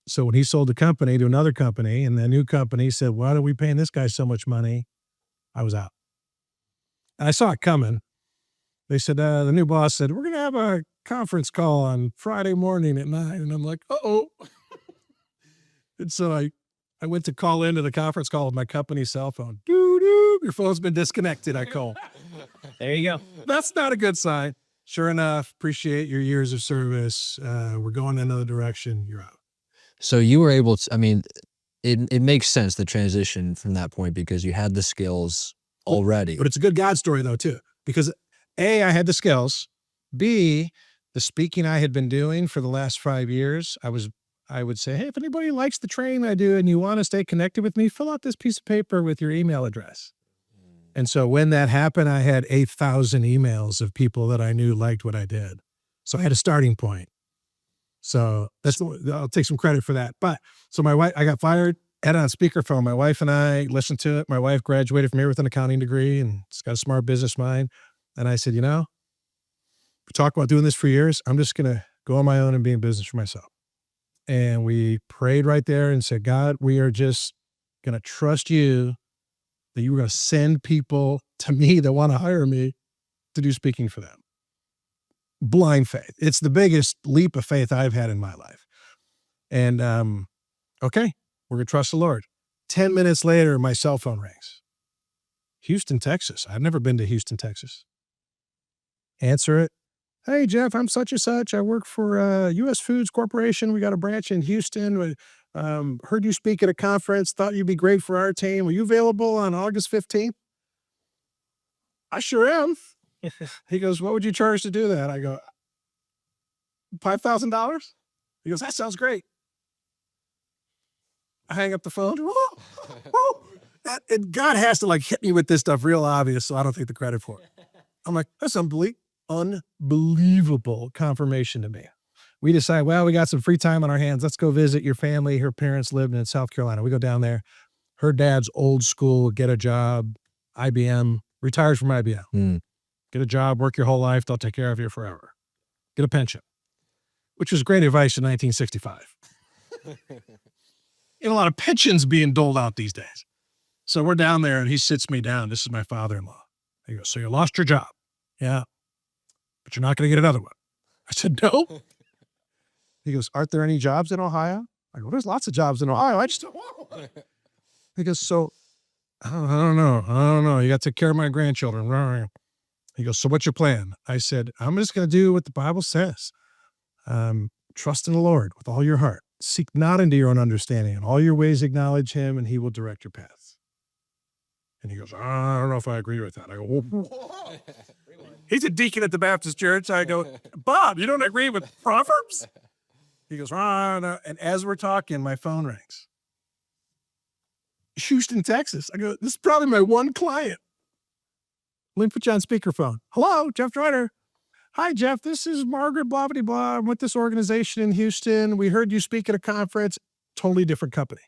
Speaker 1: So when he sold the company to another company and the new company said, why are we paying this guy so much money? I was out. And I saw it coming. They said, the new boss said, we're going to have a conference call on Friday morning at 9. And I'm like, uh-oh. And so I went to call into the conference call with my company's cell phone. Doo-doo, your phone's been disconnected, I call.
Speaker 5: There you go.
Speaker 1: That's not a good sign. Sure enough, appreciate your years of service. We're going in another direction. You're out.
Speaker 2: So you were able to, I mean, it makes sense, the transition from that point, because you had the skills already.
Speaker 1: But it's a good God story, though, too, because A, I had the skills. B, the speaking I had been doing for the last 5 years, I would say, hey, if anybody likes the training I do and you want to stay connected with me, fill out this piece of paper with your email address. And so when that happened, I had 8,000 emails of people that I knew liked what I did. So I had a starting point. So I'll take some credit for that. But so my wife, I got fired, had it on speakerphone. My wife and I listened to it. My wife graduated from here with an accounting degree and she's got a smart business mind. And I said, we talked about doing this for years. I'm just going to go on my own and be in business for myself. And we prayed right there and said, God, we are just going to trust you that you were going to send people to me that want to hire me to do speaking for them. Blind faith. It's the biggest leap of faith I've had in my life. And, okay, we're going to trust the Lord. 10 minutes later, my cell phone rings. Houston, Texas. I've never been to Houston, Texas. Answer it. Hey, Jeff, I'm such and such. I work for U.S. Foods Corporation. We got a branch in Houston. Heard you speak at a conference. Thought you'd be great for our team. Are you available on August 15th? I sure am. He goes, what would you charge to do that? I go, $5,000? He goes, that sounds great. I hang up the phone. And God has to hit me with this stuff real obvious, so I don't take the credit for it. I'm like, that's unbelievable confirmation to me. We decide, well, we got some free time on our hands. Let's go visit your family. Her parents lived in South Carolina. We go down there. Her dad's old school, get a job, IBM, retires from IBM. Get a job, work your whole life. They'll take care of you forever. Get a pension, which was great advice in 1965. And a lot of pensions being doled out these days. So we're down there and he sits me down. This is my father-in-law. He goes, so you lost your job. Yeah, but you're not going to get another one. I said, no. He goes, aren't there any jobs in Ohio? I go, there's lots of jobs in Ohio. I just don't want one. He goes, so I don't know. You got to take care of my grandchildren. He goes, so what's your plan? I said, I'm just going to do what the Bible says. Trust in the Lord with all your heart. Seek not into your own understanding. In all your ways acknowledge him and he will direct your paths. And he goes, I don't know if I agree with that. I go, whoa. He's a deacon at the Baptist church. I go, Bob, you don't agree with Proverbs? He goes, no. And as we're talking, my phone rings. Houston, Texas. I go, this is probably my one client. Let me put you on speakerphone. Hello, Jeff Joyner. Hi, Jeff. This is Margaret, blah, blah, blah. I'm with this organization in Houston. We heard you speak at a conference. Totally different company.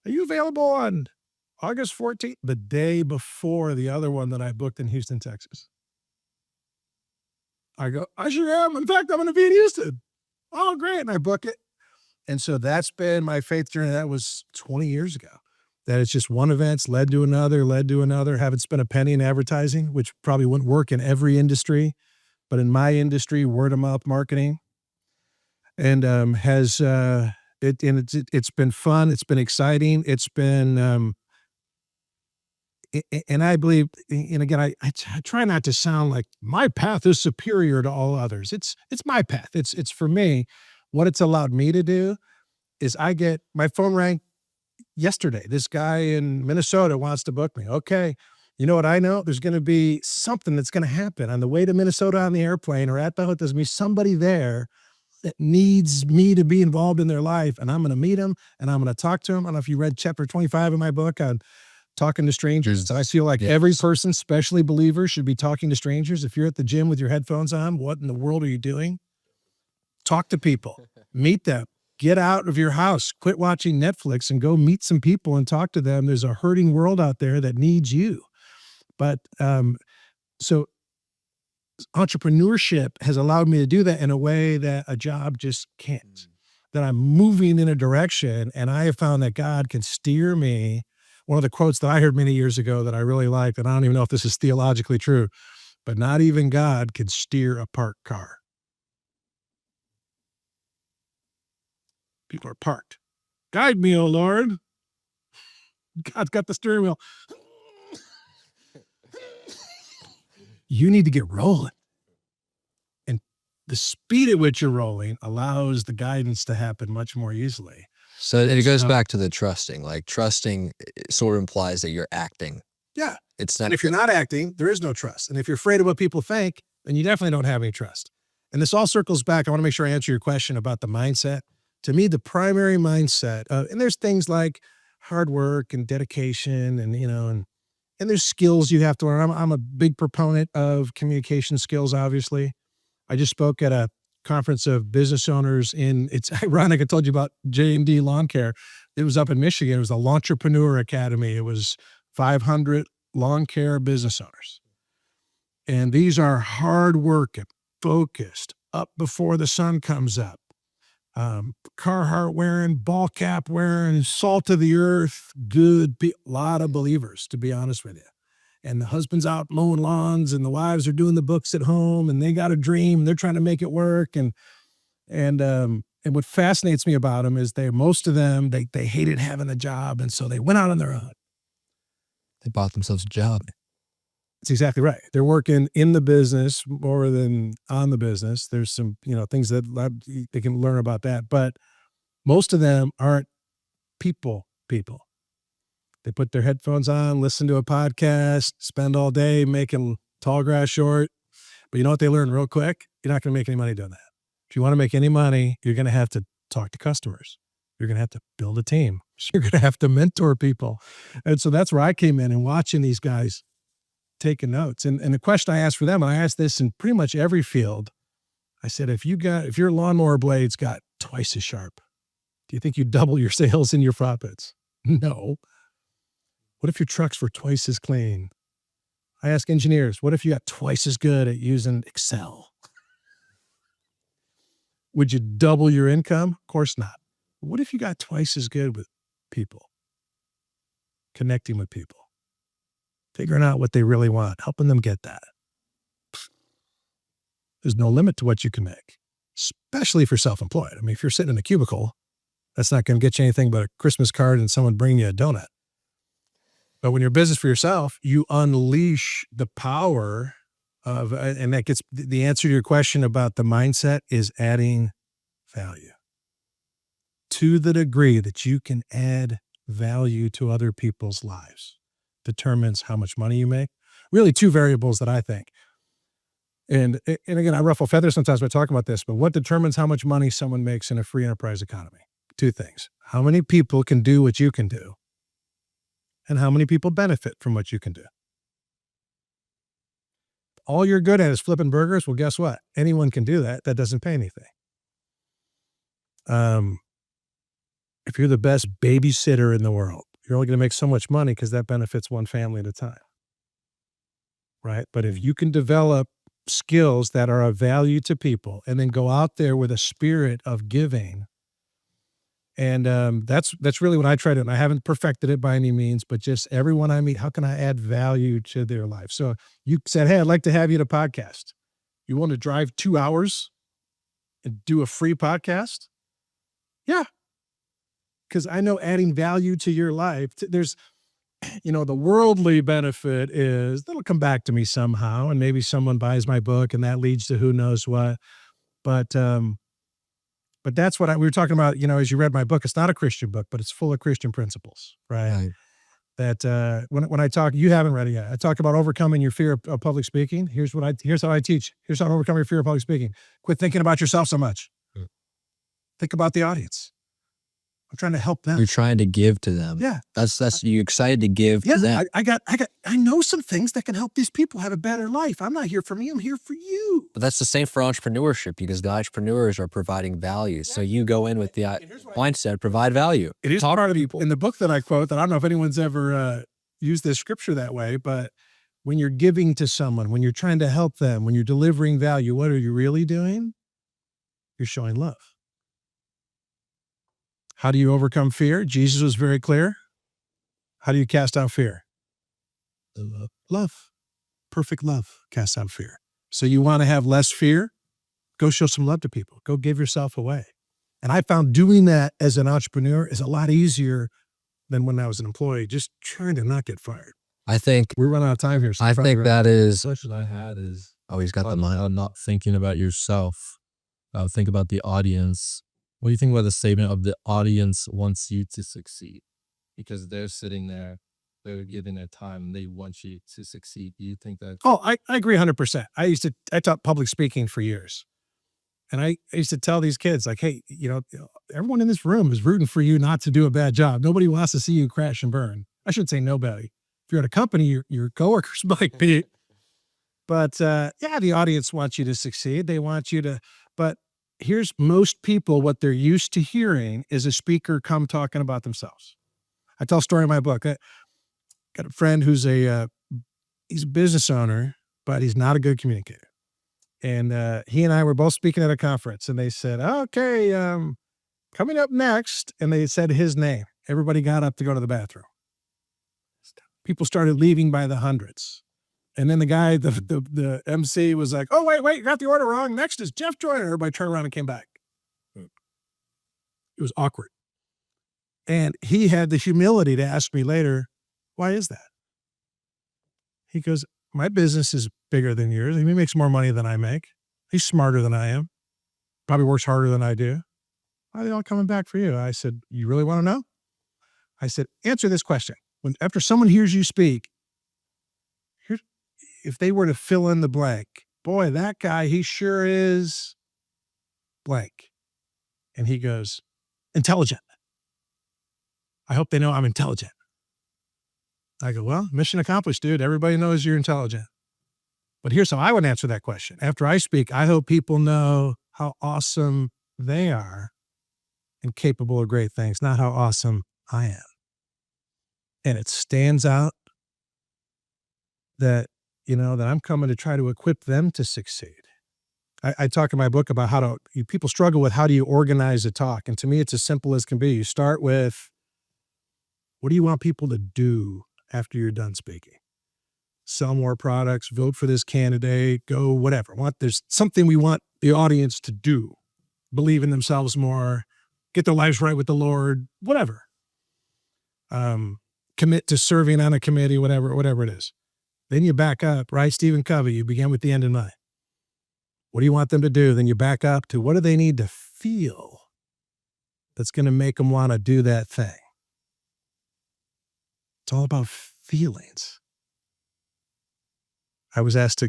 Speaker 1: Are you available on August 14th? The day before the other one that I booked in Houston, Texas. I go, I sure am. In fact, I'm going to be in Houston. Oh, great. And I book it. And so that's been my faith journey. That was 20 years ago. That it's just one event's led to another. Haven't spent a penny in advertising, which probably wouldn't work in every industry. But in my industry, word of mouth marketing. And it's been fun. It's been exciting. It's been, and I believe, and again, I try not to sound like my path is superior to all others. It's my path. It's for me. What it's allowed me to do is my phone rang yesterday. This guy in Minnesota wants to book me. Okay. You know what I know? There's going to be something that's going to happen on the way to Minnesota on the airplane or at the hotel. There's going to be somebody there that needs me to be involved in their life, and I'm going to meet them and I'm going to talk to them. I don't know if you read chapter 25 in my book on talking to strangers. I feel like every person, especially believers, should be talking to strangers. If you're at the gym with your headphones on, what in the world are you doing? Talk to people, meet them, get out of your house, quit watching Netflix and go meet some people and talk to them. There's a hurting world out there that needs you. But so entrepreneurship has allowed me to do that in a way that a job just can't. That I'm moving in a direction, and I have found that God can steer me. One of the quotes that I heard many years ago that I really liked, and I don't even know if this is theologically true, but not even God can steer a parked car. People are parked. Guide me, O Lord. God's got the steering wheel. You need to get rolling. And the speed at which you're rolling allows the guidance to happen much more easily.
Speaker 2: So it goes back to the trusting. Like trusting sort of implies that you're acting.
Speaker 1: Yeah.
Speaker 2: It's not.
Speaker 1: And if you're not acting, there is no trust. And if you're afraid of what people think, then you definitely don't have any trust. And this all circles back. I want to make sure I answer your question about the mindset. To me, the primary mindset, and there's things like hard work and dedication and, and there's skills you have to learn. I'm a big proponent of communication skills, obviously. I just spoke at a conference of business owners it's ironic. I told you about J&D Lawn Care. It was up in Michigan. It was the Launchpreneur Academy. It was 500 lawn care business owners. And these are hard working, focused, up before the sun comes up. Carhartt wearing, ball cap wearing, salt of the earth, good, a lot of believers, to be honest with you. And the husband's out mowing lawns and the wives are doing the books at home and they got a dream and they're trying to make it work. And what fascinates me about them is most of them, they hated having a job. And so they went out on their own.
Speaker 2: They bought themselves a job.
Speaker 1: That's exactly right. They're working in the business more than on the business. There's some, things that they can learn about that, but most of them aren't people. They put their headphones on, listen to a podcast, spend all day making tall grass short. But you know what they learn real quick? You're not going to make any money doing that. If you want to make any money, you're going to have to talk to customers. You're going to have to build a team. You're going to have to mentor people. And so that's where I came in and watching these guys taking notes. And the question I asked for them, and I asked this in pretty much every field, I said, if your lawnmower blades got twice as sharp, do you think you'd double your sales and your profits? No. What if your trucks were twice as clean? I ask engineers, what if you got twice as good at using Excel? Would you double your income? Of course not. What if you got twice as good with people? Connecting with people. Figuring out what they really want, helping them get that. There's no limit to what you can make, especially if you're self-employed. I mean, if you're sitting in a cubicle, that's not going to get you anything but a Christmas card and someone bringing you a donut. But when you're business for yourself, you unleash the power of, and that gets the answer to your question about the mindset is adding value. To the degree that you can add value to other people's lives determines how much money you make. Really two variables that I think. And again, I ruffle feathers sometimes by talking about this, but what determines how much money someone makes in a free enterprise economy? Two things. How many people can do what you can do? And how many people benefit from what you can do? All you're good at is flipping burgers. Well, guess what? Anyone can do that. That doesn't pay anything. If you're the best babysitter in the world, you're only going to make so much money because that benefits one family at a time. Right? But if you can develop skills that are of value to people and then go out there with a spirit of giving, and that's really what I try to do. And I haven't perfected it by any means, but just everyone I meet, how can I add value to their life? So you said, hey, I'd like to have you at a podcast. You want to drive 2 hours and do a free podcast? Yeah. Because I know adding value to your life, there's, the worldly benefit is that'll come back to me somehow. And maybe someone buys my book and that leads to who knows what. But that's what we were talking about, as you read my book. It's not a Christian book, but it's full of Christian principles, right? that when I talk, you haven't read it yet. I talk about overcoming your fear of public speaking. Here's how I teach. Here's how to overcome your fear of public speaking. Quit thinking about yourself so much. Think about the audience. I'm trying to help them.
Speaker 2: You're trying to give to them.
Speaker 1: Yeah.
Speaker 2: That's you excited to give to them.
Speaker 1: I know some things that can help these people have a better life. I'm not here for me. I'm here for you.
Speaker 2: But that's the same for entrepreneurship because the entrepreneurs are providing value. So you go in with the mindset, provide value.
Speaker 1: It is part of people in the book that I quote that I don't know if anyone's ever used this scripture that way, but when you're giving to someone, when you're trying to help them, when you're delivering value, what are you really doing? You're showing love. How do you overcome fear? Jesus was very clear. How do you cast out fear? Love. Perfect love casts out fear. So you want to have less fear? Go show some love to people. Go give yourself away. And I found doing that as an entrepreneur is a lot easier than when I was an employee, just trying to not get fired.
Speaker 2: I think
Speaker 1: We're running out of time here. So
Speaker 2: I think that is.
Speaker 4: The question I had is,
Speaker 2: He's got the mic.
Speaker 4: not thinking about yourself. Think about the audience. What do you think about the statement of the audience wants you to succeed? Because they're sitting there, they're giving their time, and they want you to succeed. Do you think that?
Speaker 1: Oh, I agree 100%. I taught public speaking for years. And I used to tell these kids, like, hey, everyone in this room is rooting for you not to do a bad job. Nobody wants to see you crash and burn. I shouldn't say nobody. If you're at a company, your coworkers might be. But the audience wants you to succeed. They want you to, but here's most people, what they're used to hearing is a speaker come talking about themselves. I tell a story in my book. I got a friend who's he's a business owner, but he's not a good communicator. And he and I were both speaking at a conference, and they said, okay, coming up next, and they said his name. Everybody got up to go to the bathroom. People started leaving by the hundreds. And then the guy, the MC was like, oh, wait, you got the order wrong. Next is Jeff Joyner. Everybody turned around and came back. It was awkward. And he had the humility to ask me later, why is that? He goes, my business is bigger than yours. He makes more money than I make. He's smarter than I am. Probably works harder than I do. Why are they all coming back for you? I said, you really want to know? I said, answer this question. After someone hears you speak, if they were to fill in the blank, boy, that guy, he sure is blank. And he goes, intelligent. I hope they know I'm intelligent. I go, well, mission accomplished, dude. Everybody knows you're intelligent. But here's how I would answer that question. After I speak, I hope people know how awesome they are and capable of great things, not how awesome I am. And it stands out that that I'm coming to try to equip them to succeed. I talk in my book about people struggle with how do you organize a talk. And to me, it's as simple as can be. You start with, what do you want people to do after you're done speaking? Sell more products, vote for this candidate, go whatever. There's something we want the audience to do. Believe in themselves more, get their lives right with the Lord, whatever. Commit to serving on a committee, whatever it is. Then you back up, right? Stephen Covey, you begin with the end in mind. What do you want them to do? Then you back up to what do they need to feel that's going to make them want to do that thing? It's all about feelings. I was asked to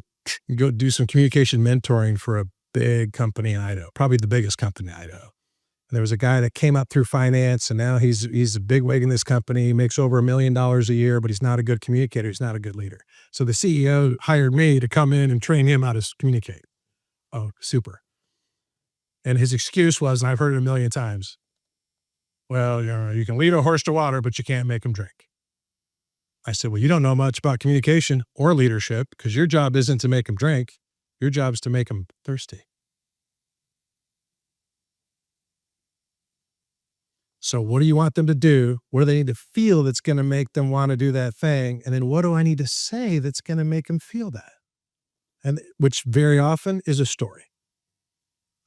Speaker 1: go do some communication mentoring for a big company in Idaho, probably the biggest company in Idaho. And there was a guy that came up through finance, and now he's a bigwig in this company. He makes over $1 million a year, but he's not a good communicator. He's not a good leader. So the CEO hired me to come in and train him how to communicate. Oh, super. And his excuse was, and I've heard it a million times, well, you can lead a horse to water, but you can't make him drink. I said, well, you don't know much about communication or leadership because your job isn't to make him drink. Your job is to make him thirsty. So what do you want them to do? What do they need to feel that's going to make them want to do that thing? And then what do I need to say that's going to make them feel that? And which very often is a story.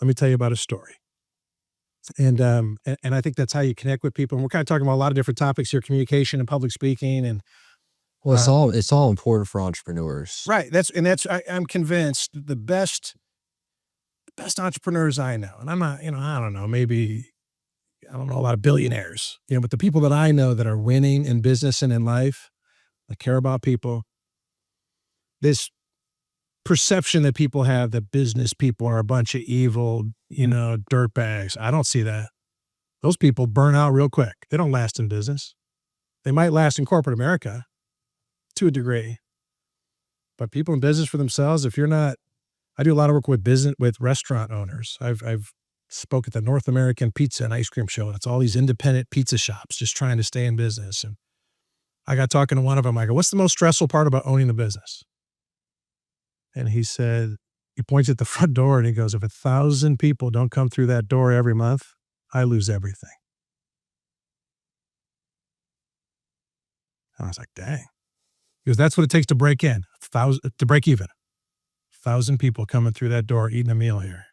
Speaker 1: Let me tell you about a story. And I think that's how you connect with people. And we're kind of talking about a lot of different topics here, communication and public speaking. And
Speaker 2: well, it's all important for entrepreneurs.
Speaker 1: right. I'm convinced the best entrepreneurs I know, and I'm not, I don't know, maybe I don't know a lot of billionaires, but the people that I know that are winning in business and in life, that care about people, this perception that people have that business people are a bunch of evil, dirtbags. I don't see that. Those people burn out real quick. They don't last in business. They might last in corporate America to a degree, but people in business for themselves, if you're not, I do a lot of work with restaurant owners. I've spoke at the North American Pizza and Ice Cream Show, and it's all these independent pizza shops just trying to stay in business. And I got talking to one of them. I go, what's the most stressful part about owning the business? And he said, he points at the front door and he goes, if 1,000 people don't come through that door every month, I lose everything. And I was like, dang. Because that's what it takes to break in, to break even. 1,000 people coming through that door eating a meal here.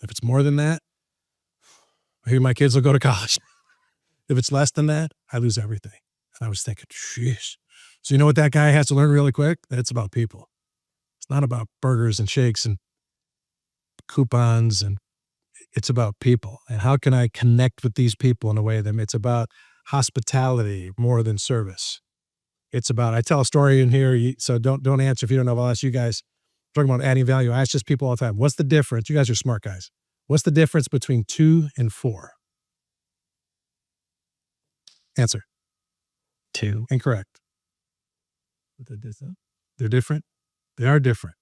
Speaker 1: If it's more than that, maybe my kids will go to college. If it's less than that, I lose everything. And I was thinking, jeez. So you know what that guy has to learn really quick? That it's about people. It's not about burgers and shakes and coupons, and it's about people. And how can I connect with these people in a way that it's about hospitality more than service. It's about, I tell a story in here, so don't answer if you don't know. I'll ask you guys. I'm talking about adding value. I ask just people all the time, what's the difference? You guys are smart guys. What's the difference between 2 and 4? Answer.
Speaker 5: 2.
Speaker 1: Incorrect. They're different. They are different.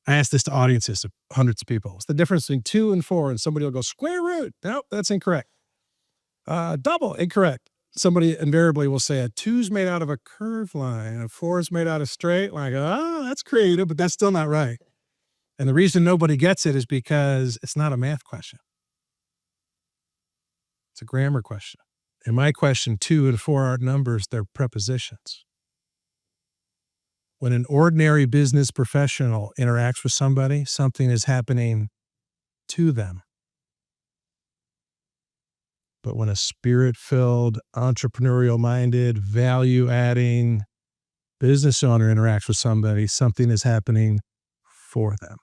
Speaker 1: I ask this to audiences of hundreds of people. What's the difference between 2 and 4? And somebody will go, square root. Nope, that's incorrect. Double, incorrect. Somebody invariably will say a 2's made out of a curved line, a 4's made out of straight line. Oh, that's creative, but that's still not right. And the reason nobody gets it is because it's not a math question. It's a grammar question. In my question, 2 and 4 aren't numbers, they're prepositions. When an ordinary business professional interacts with somebody, something is happening to them. But when a spirit-filled, entrepreneurial-minded, value-adding business owner interacts with somebody, something is happening for them.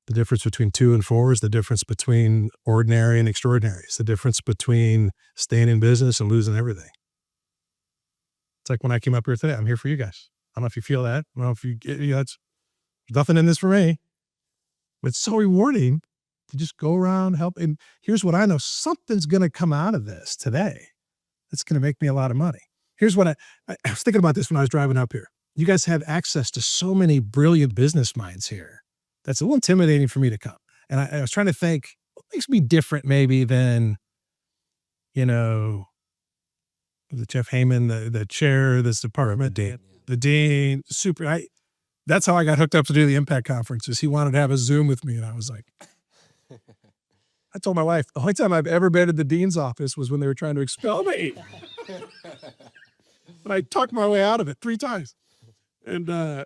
Speaker 1: The difference between 2 and 4 is the difference between ordinary and extraordinary. It's the difference between staying in business and losing everything. It's like when I came up here today, I'm here for you guys. I don't know if you feel that. I don't know if there's nothing in this for me. But it's so rewarding to just go around, help. And here's what I know. Something's going to come out of this today that's going to make me a lot of money. Here's what I was thinking about this when I was driving up here. You guys have access to so many brilliant business minds here. That's a little intimidating for me to come. And I was trying to think, what makes me different maybe than, the Jeff Heyman, the chair of this department, the dean, that's how I got hooked up to do the Impact conferences. He wanted to have a Zoom with me. And I was like, I told my wife, the only time I've ever been at the dean's office was when they were trying to expel me. But I talked my way out of it 3 times. And I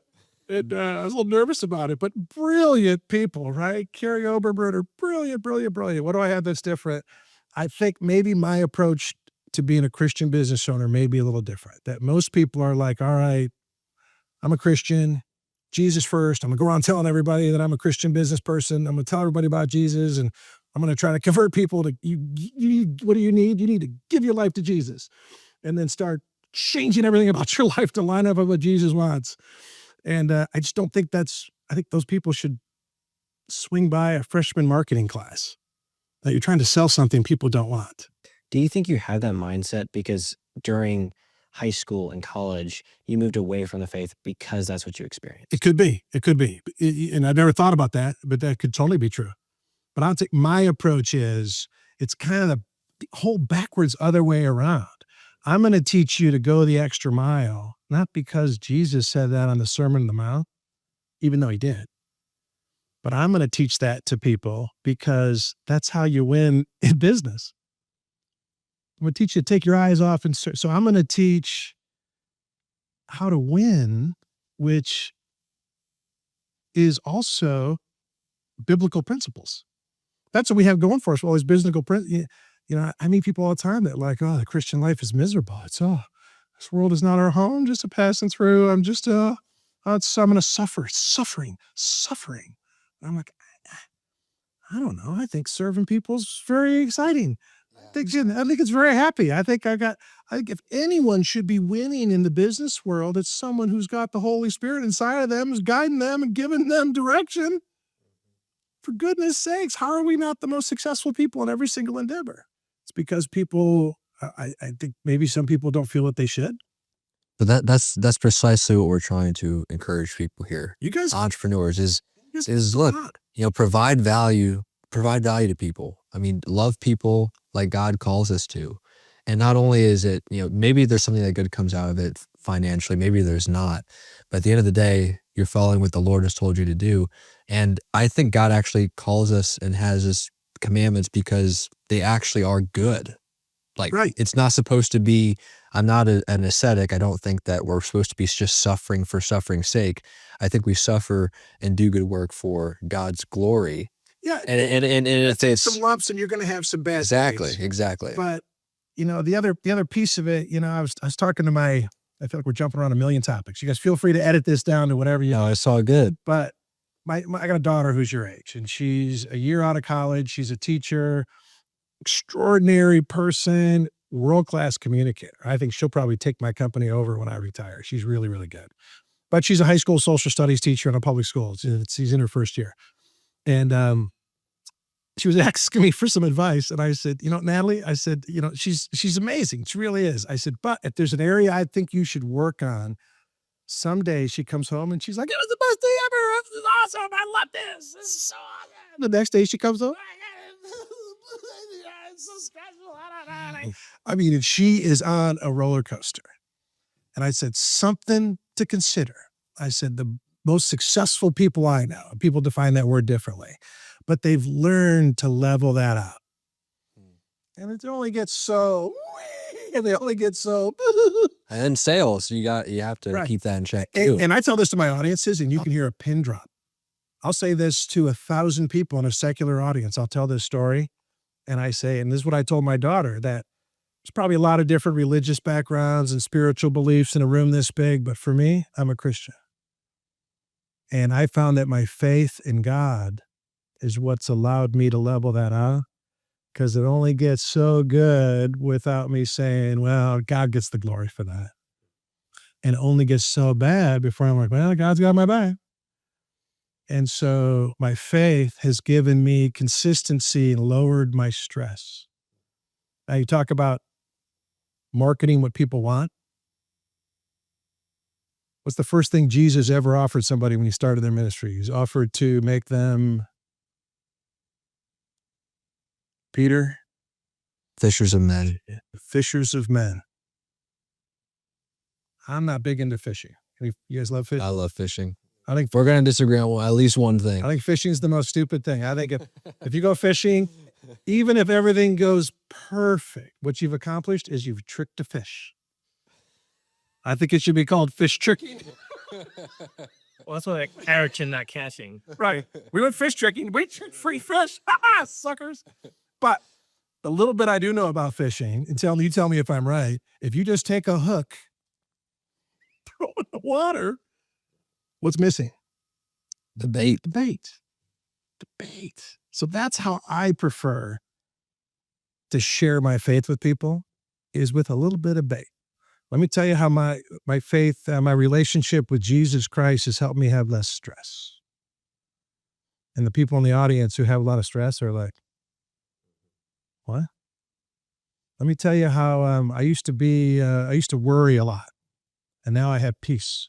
Speaker 1: was a little nervous about it, but brilliant people, right? Carrie Oberberger, brilliant. What do I have that's different? I think maybe my approach to being a Christian business owner may be a little different. That most people are like, all right, I'm a Christian, Jesus first. I'm going to go around telling everybody that I'm a Christian business person. I'm going to tell everybody about Jesus, and I'm going to try to convert people to, what do you need? You need to give your life to Jesus, and then start changing everything about your life to line up with what Jesus wants. And I just don't think I think those people should swing by a freshman marketing class that you're trying to sell something people don't want.
Speaker 5: Do you think you have that mindset because during high school and college, you moved away from the faith because that's what you experienced?
Speaker 1: It could be. And I've never thought about that, but that could totally be true. But I'll take my approach is it's kind of the whole backwards other way around. I'm going to teach you to go the extra mile, not because Jesus said that on the Sermon on the Mount, even though he did. But I'm going to teach that to people because that's how you win in business. I'm going to teach you to take your eyes off. So I'm going to teach how to win, which is also biblical principles. That's what we have going for us. All these biblical principles. I meet people all the time that like, oh, the Christian life is miserable. It's, this world is not our home, just a passing through. I'm just, I'm going to suffer. Suffering. I'm like, I don't know. I think serving people's very exciting. I think it's very happy. I think if anyone should be winning in the business world, it's someone who's got the Holy Spirit inside of them, is guiding them and giving them direction. For goodness sakes, how are we not the most successful people in every single endeavor? It's because people, I think maybe some people don't feel that they should.
Speaker 2: But that's precisely what we're trying to encourage people here.
Speaker 1: You guys,
Speaker 2: Entrepreneurs is
Speaker 1: look,
Speaker 2: provide value to people. I mean, love people like God calls us to. And not only is it, maybe there's something that good comes out of it financially, maybe there's not. But at the end of the day, you're following what the Lord has told you to do. And I think God actually calls us and has us commandments because they actually are good. Like,
Speaker 1: right.
Speaker 2: It's not supposed to be, I'm not an ascetic. I don't think that we're supposed to be just suffering for suffering's sake. I think we suffer and do good work for God's glory.
Speaker 1: Yeah.
Speaker 2: And it's
Speaker 1: some lumps and you're going to have some bad days.
Speaker 2: Exactly.
Speaker 1: But, the other piece of it, I was talking to I feel like we're jumping around a million topics. You guys feel free to edit this down to whatever you
Speaker 2: know. It's all good.
Speaker 1: But I got a daughter who's your age, and she's a year out of college. She's a teacher, extraordinary person, world-class communicator. I think she'll probably take my company over when I retire. She's really, really good. But she's a high school social studies teacher in a public school. She's in her first year. And she was asking me for some advice. And I said, Natalie, I said, she's amazing. She really is. I said, but if there's an area I think you should work on, someday she comes home and she's like, it was the best day ever. This is awesome. I love this. This is so awesome. The next day she comes home. It's so stressful. I mean, and she is on a roller coaster. And I said, something to consider. I said, the most successful people I know, people define that word differently, but they've learned to level that out. And it only gets so, and they only get so.
Speaker 2: And in sales, you have to keep that in check too.
Speaker 1: And I tell this to my audiences, and you can hear a pin drop. I'll say this to 1,000 people in a secular audience. I'll tell this story, and I say, and this is what I told my daughter, that there's probably a lot of different religious backgrounds and spiritual beliefs in a room this big, but for me, I'm a Christian. And I found that my faith in God is what's allowed me to level that out, because it only gets so good without me saying, well, God gets the glory for that. And it only gets so bad before I'm like, well, God's got my back. And so my faith has given me consistency and lowered my stress. Now you talk about marketing what people want. What's the first thing Jesus ever offered somebody when he started their ministry? He's offered to make them, Peter?
Speaker 2: Fishers of men.
Speaker 1: Fishers of men. I'm not big into fishing. You guys love fishing?
Speaker 2: I love fishing.
Speaker 1: I think
Speaker 2: we're going to disagree on at least one thing.
Speaker 1: I think fishing is the most stupid thing. I think if you go fishing, even if everything goes perfect, what you've accomplished is you've tricked a fish. I think it should be called fish tricking.
Speaker 6: Well, that's what catching, not catching.
Speaker 1: Right. We went fish tricking. We tricked free fish. Suckers. But the little bit I do know about fishing, and you tell me if I'm right, if you just take a hook, throw it in the water, what's missing?
Speaker 2: The bait.
Speaker 1: The bait. So that's how I prefer to share my faith with people, is with a little bit of bait. Let me tell you how my faith, my relationship with Jesus Christ has helped me have less stress. And the people in the audience who have a lot of stress are like, what? Let me tell you how I used to worry a lot, and now I have peace.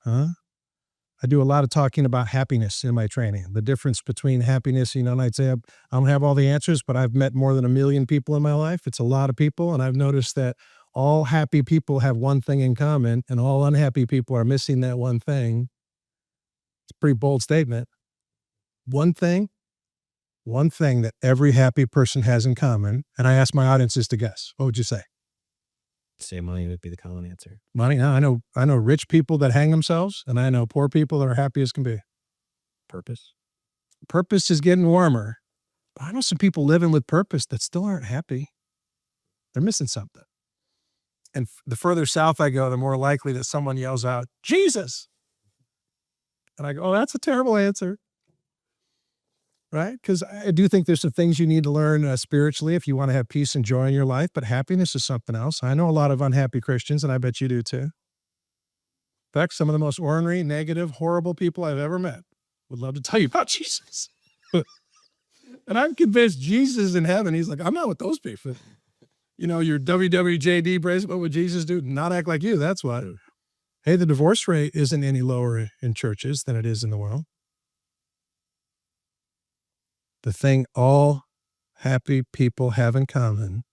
Speaker 1: I do a lot of talking about happiness in my training, the difference between happiness, and I'd say I don't have all the answers, but I've met more than 1 million people in my life. It's a lot of people. And I've noticed that all happy people have one thing in common, and all unhappy people are missing that one thing. It's a pretty bold statement. One thing that every happy person has in common. And I ask my audiences to guess. What would you say?
Speaker 5: Say money would be the common answer.
Speaker 1: Money? No, I know rich people that hang themselves, and I know poor people that are happy as can be.
Speaker 5: Purpose?
Speaker 1: Purpose is getting warmer. But I know some people living with purpose that still aren't happy. They're missing something. And the further south I go, the more likely that someone yells out, Jesus! And I go, oh, that's a terrible answer. right? Because I do think there's some things you need to learn spiritually if you want to have peace and joy in your life, but happiness is something else. I know a lot of unhappy Christians, and I bet you do too. In fact, some of the most ornery, negative, horrible people I've ever met would love to tell you about Jesus. And I'm convinced Jesus is in heaven. He's like, I'm not with those people. You know, your WWJD bracelet, what would Jesus do? Not act like you, that's what. Hey, the divorce rate isn't any lower in churches than it is in the world. The thing all happy people have in common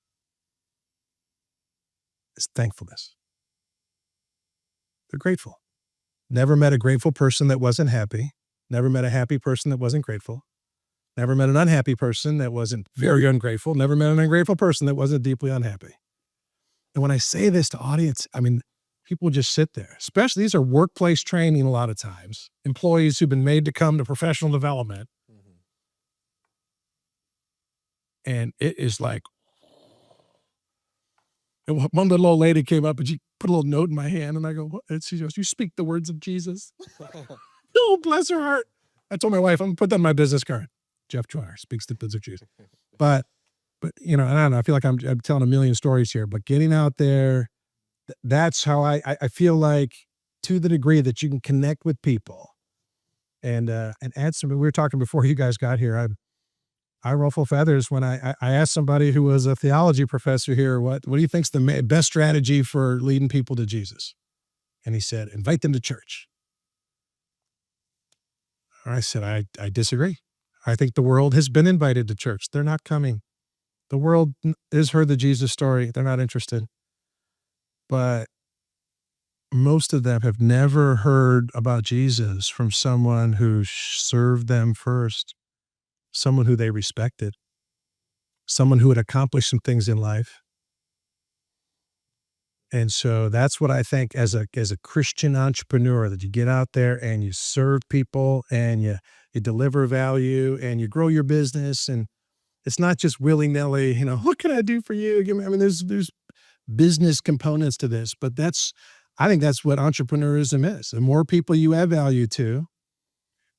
Speaker 1: is thankfulness. They're grateful. Never met a grateful person that wasn't happy. Never met a happy person that wasn't grateful. Never met an unhappy person that wasn't very ungrateful. Never met an ungrateful person that wasn't deeply unhappy. And when I say this to audience, I mean, people just sit there, especially these are workplace training a lot of times, employees who've been made to come to professional development. And it is like, and one little old lady came up and she put a little note in my hand and I go, what? And she goes, you speak the words of Jesus. Oh, bless her heart. I told my wife, I'm gonna put that on my business card. Jeff Joyner speaks the words of Jesus. But you know, I don't know, I feel like I'm telling a million stories here, but getting out there, that's how I feel like, to the degree that you can connect with people and add some, we were talking before you guys got here, I ruffle feathers when I asked somebody who was a theology professor here, what do you think's the best strategy for leading people to Jesus? And he said, invite them to church. I said, I disagree. I think the world has been invited to church. They're not coming. The world has heard the Jesus story. They're not interested. But most of them have never heard about Jesus from someone who served them first, someone who they respected, someone who had accomplished some things in life. And so that's what I think as a Christian entrepreneur, that you get out there and you serve people and you deliver value and you grow your business. And it's not just willy-nilly, you know, what can I do for you? I mean, there's business components to this, but I think that's what entrepreneurism is. The more people you add value to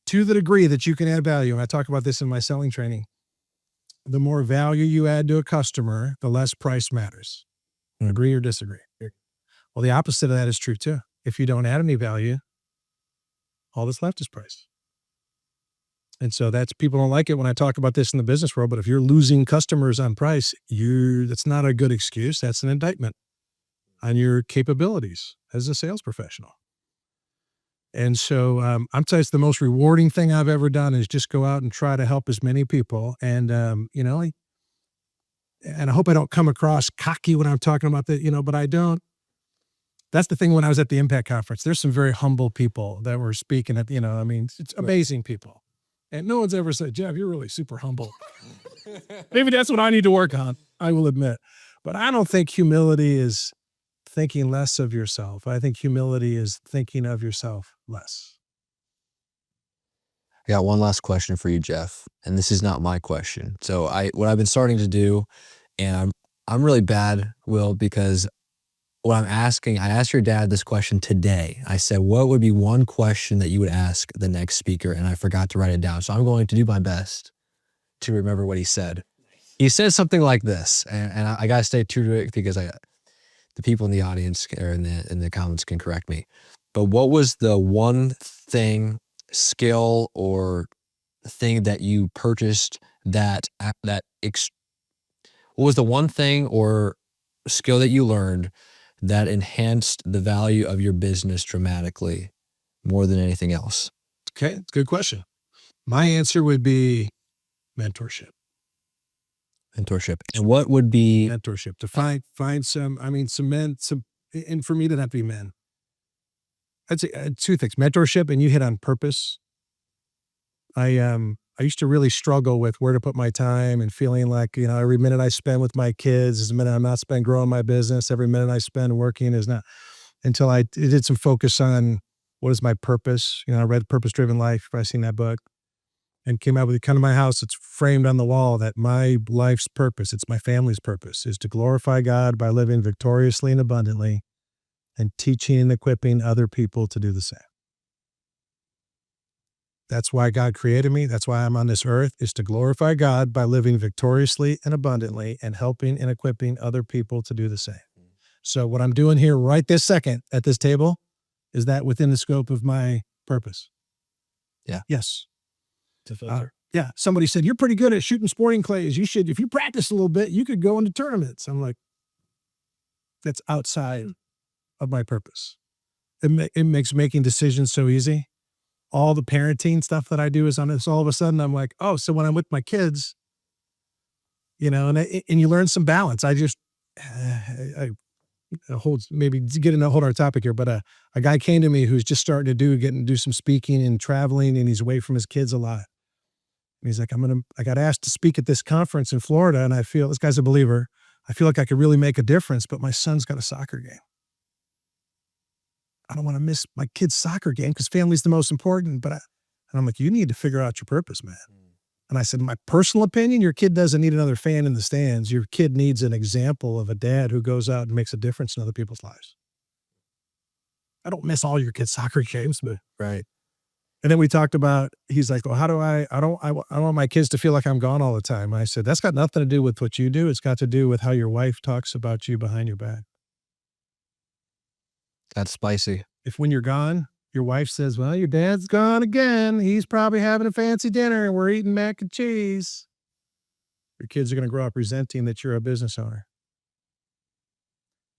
Speaker 1: the degree that you can add value, and I talk about this in my selling training, the more value you add to a customer, the less price matters. Agree or disagree? Well, the opposite of that is true too. If you don't add any value, all that's left is price. And so people don't like it when I talk about this in the business world, but if you're losing customers on price, that's not a good excuse. That's an indictment on your capabilities as a sales professional. And so I'm telling you, it's the most rewarding thing I've ever done is just go out and try to help as many people. And, you know, and I hope I don't come across cocky when I'm talking about that, you know, but I don't. That's the thing when I was at the Impact Conference. There's some very humble people that were speaking at, you know, I mean, it's amazing people. And no one's ever said, Jeff, you're really super humble. Maybe that's what I need to work on, I will admit. But I don't think humility is thinking less of yourself. I think humility is thinking of yourself less.
Speaker 2: I got one last question for you, Jeff, and this is not my question. So what I've been starting to do, and I'm really bad, Will, because what I'm asking, I asked your dad this question today. I said, what would be one question that you would ask the next speaker? And I forgot to write it down. So I'm going to do my best to remember what he said. He said something like this, and I got to stay true to it because the people in the audience or in the comments can correct me. But what was the one thing, skill, or thing that you purchased what was the one thing or skill that you learned that enhanced the value of your business dramatically more than anything else?
Speaker 1: Okay, it's a good question. My answer would be mentorship.
Speaker 2: Mentorship. And what would be
Speaker 1: mentorship? To find some men, and for me, it doesn't have to be men. I'd say two things: mentorship, and you hit on purpose. I used to really struggle with where to put my time and feeling like, you know, every minute I spend with my kids is a minute I'm not spent growing my business. Every minute I spend working is not, until I did some focus on what is my purpose. You know, I read Purpose Driven Life. I've seen that book and came out with it. Come to my house. It's framed on the wall that my life's purpose, it's my family's purpose, is to glorify God by living victoriously and abundantly and teaching and equipping other people to do the same. That's why God created me. That's why I'm on this earth, is to glorify God by living victoriously and abundantly and helping and equipping other people to do the same. So what I'm doing here right this second at this table, is that within the scope of my purpose?
Speaker 2: Yeah.
Speaker 1: Yes. Yeah. Somebody said, you're pretty good at shooting sporting clays. You should, if you practice a little bit, you could go into tournaments. I'm like, that's outside of my purpose. It makes making decisions so easy. All the parenting stuff that I do is on this. All of a sudden I'm like, oh, so when I'm with my kids, and you learn some balance. I just, I hold, maybe getting a hold our topic here, but a guy came to me who's just starting to do some speaking and traveling, and he's away from his kids a lot. And he's like, I got asked to speak at this conference in Florida, and I feel, this guy's a believer, I feel like I could really make a difference, but my son's got a soccer game. I don't want to miss my kid's soccer game because family's the most important. And I'm like, you need to figure out your purpose, man. And I said, my personal opinion, your kid doesn't need another fan in the stands. Your kid needs an example of a dad who goes out and makes a difference in other people's lives. I don't miss all your kids' soccer games, but
Speaker 2: Right.
Speaker 1: And then we talked about, he's like, well, how do I don't want my kids to feel like I'm gone all the time. I said, that's got nothing to do with what you do. It's got to do with how your wife talks about you behind your back.
Speaker 2: That's spicy.
Speaker 1: If when you're gone, your wife says, well, your dad's gone again. He's probably having a fancy dinner and we're eating mac and cheese. Your kids are going to grow up resenting that you're a business owner.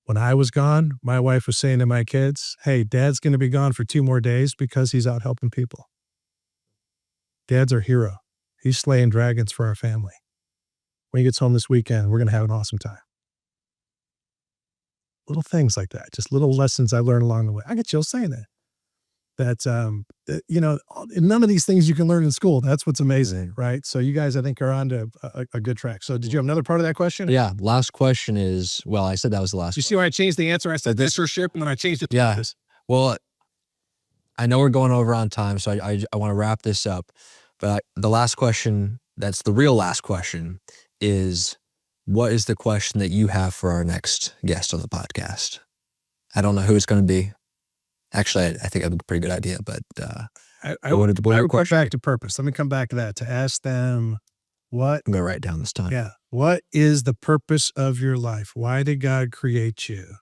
Speaker 1: When I was gone, my wife was saying to my kids, hey, dad's going to be gone for 2 more days because he's out helping people. Dad's our hero. He's slaying dragons for our family. When he gets home this weekend, we're going to have an awesome time. Little things like that, just little lessons I learned along the way. I get chills saying that. None of these things you can learn in school. That's what's amazing, right? So you guys, I think, are on to a good track. So did you have another part of that question?
Speaker 2: Yeah. Last question is, well, I said that was the last.
Speaker 1: You see why I changed the answer? I said this or ship, and then I changed it to
Speaker 2: Yeah.
Speaker 1: this.
Speaker 2: Well, I know we're going over on time, so I want to wrap this up. But the last question, that's the real last question, is what is the question that you have for our next guest on the podcast? I don't know who it's going to be. Actually, I think that's a pretty good idea, but
Speaker 1: I would go back to purpose. Let me come back to that, to ask them what.
Speaker 2: I'm going to write it down this time.
Speaker 1: Yeah. What is the purpose of your life? Why did God create you?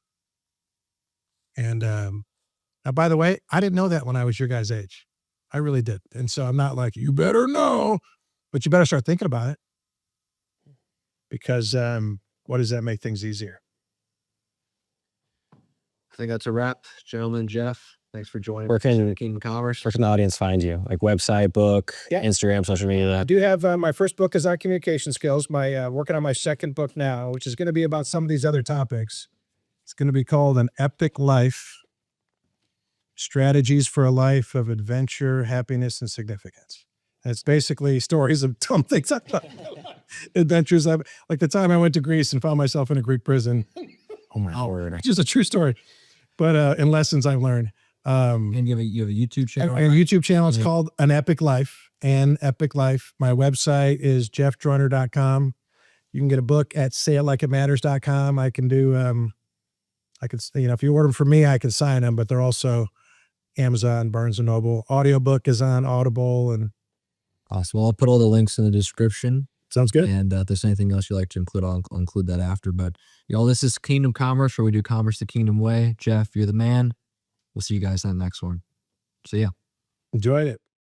Speaker 1: And now, by the way, I didn't know that when I was your guys' age. I really did. And so I'm not like, you better know, but you better start thinking about it. Because what does that make things easier?
Speaker 2: I think that's a wrap. Gentlemen, Jeff, thanks for joining
Speaker 5: Where
Speaker 2: us
Speaker 5: can-
Speaker 2: at Kingdom Commerce.
Speaker 5: Where can the audience find you? Like website, book,
Speaker 1: Yeah.
Speaker 5: Instagram, social
Speaker 1: I
Speaker 5: media?
Speaker 1: do have my first book is on communication skills. My working on my second book now, which is going to be about some of these other topics. It's going to be called An Epic Life: Strategies for a Life of Adventure, Happiness, and Significance. And it's basically stories of dumb things I've done. Adventures. Like the time I went to Greece and found myself in a Greek prison.
Speaker 5: Oh my word.
Speaker 1: Which is a true story. But and lessons I've learned.
Speaker 2: And you have a YouTube channel?
Speaker 1: Our YouTube channel is called An Epic Life. An Epic Life. My website is jeffjoyner.com. You can get a book at sayitlikitmatters.com. I can do, if you order them from me, I can sign them, but they're also Amazon, Barnes & Noble. Audiobook is on Audible. And
Speaker 2: Awesome. Well, I'll put all the links in the description.
Speaker 1: sounds good.
Speaker 2: And if there's anything else you'd like to include, I'll include that after. But y'all, this is Kingdom Commerce, where we do commerce the kingdom way. Jeff, you're the man. We'll see you guys on the next one. See ya.
Speaker 1: Enjoyed it.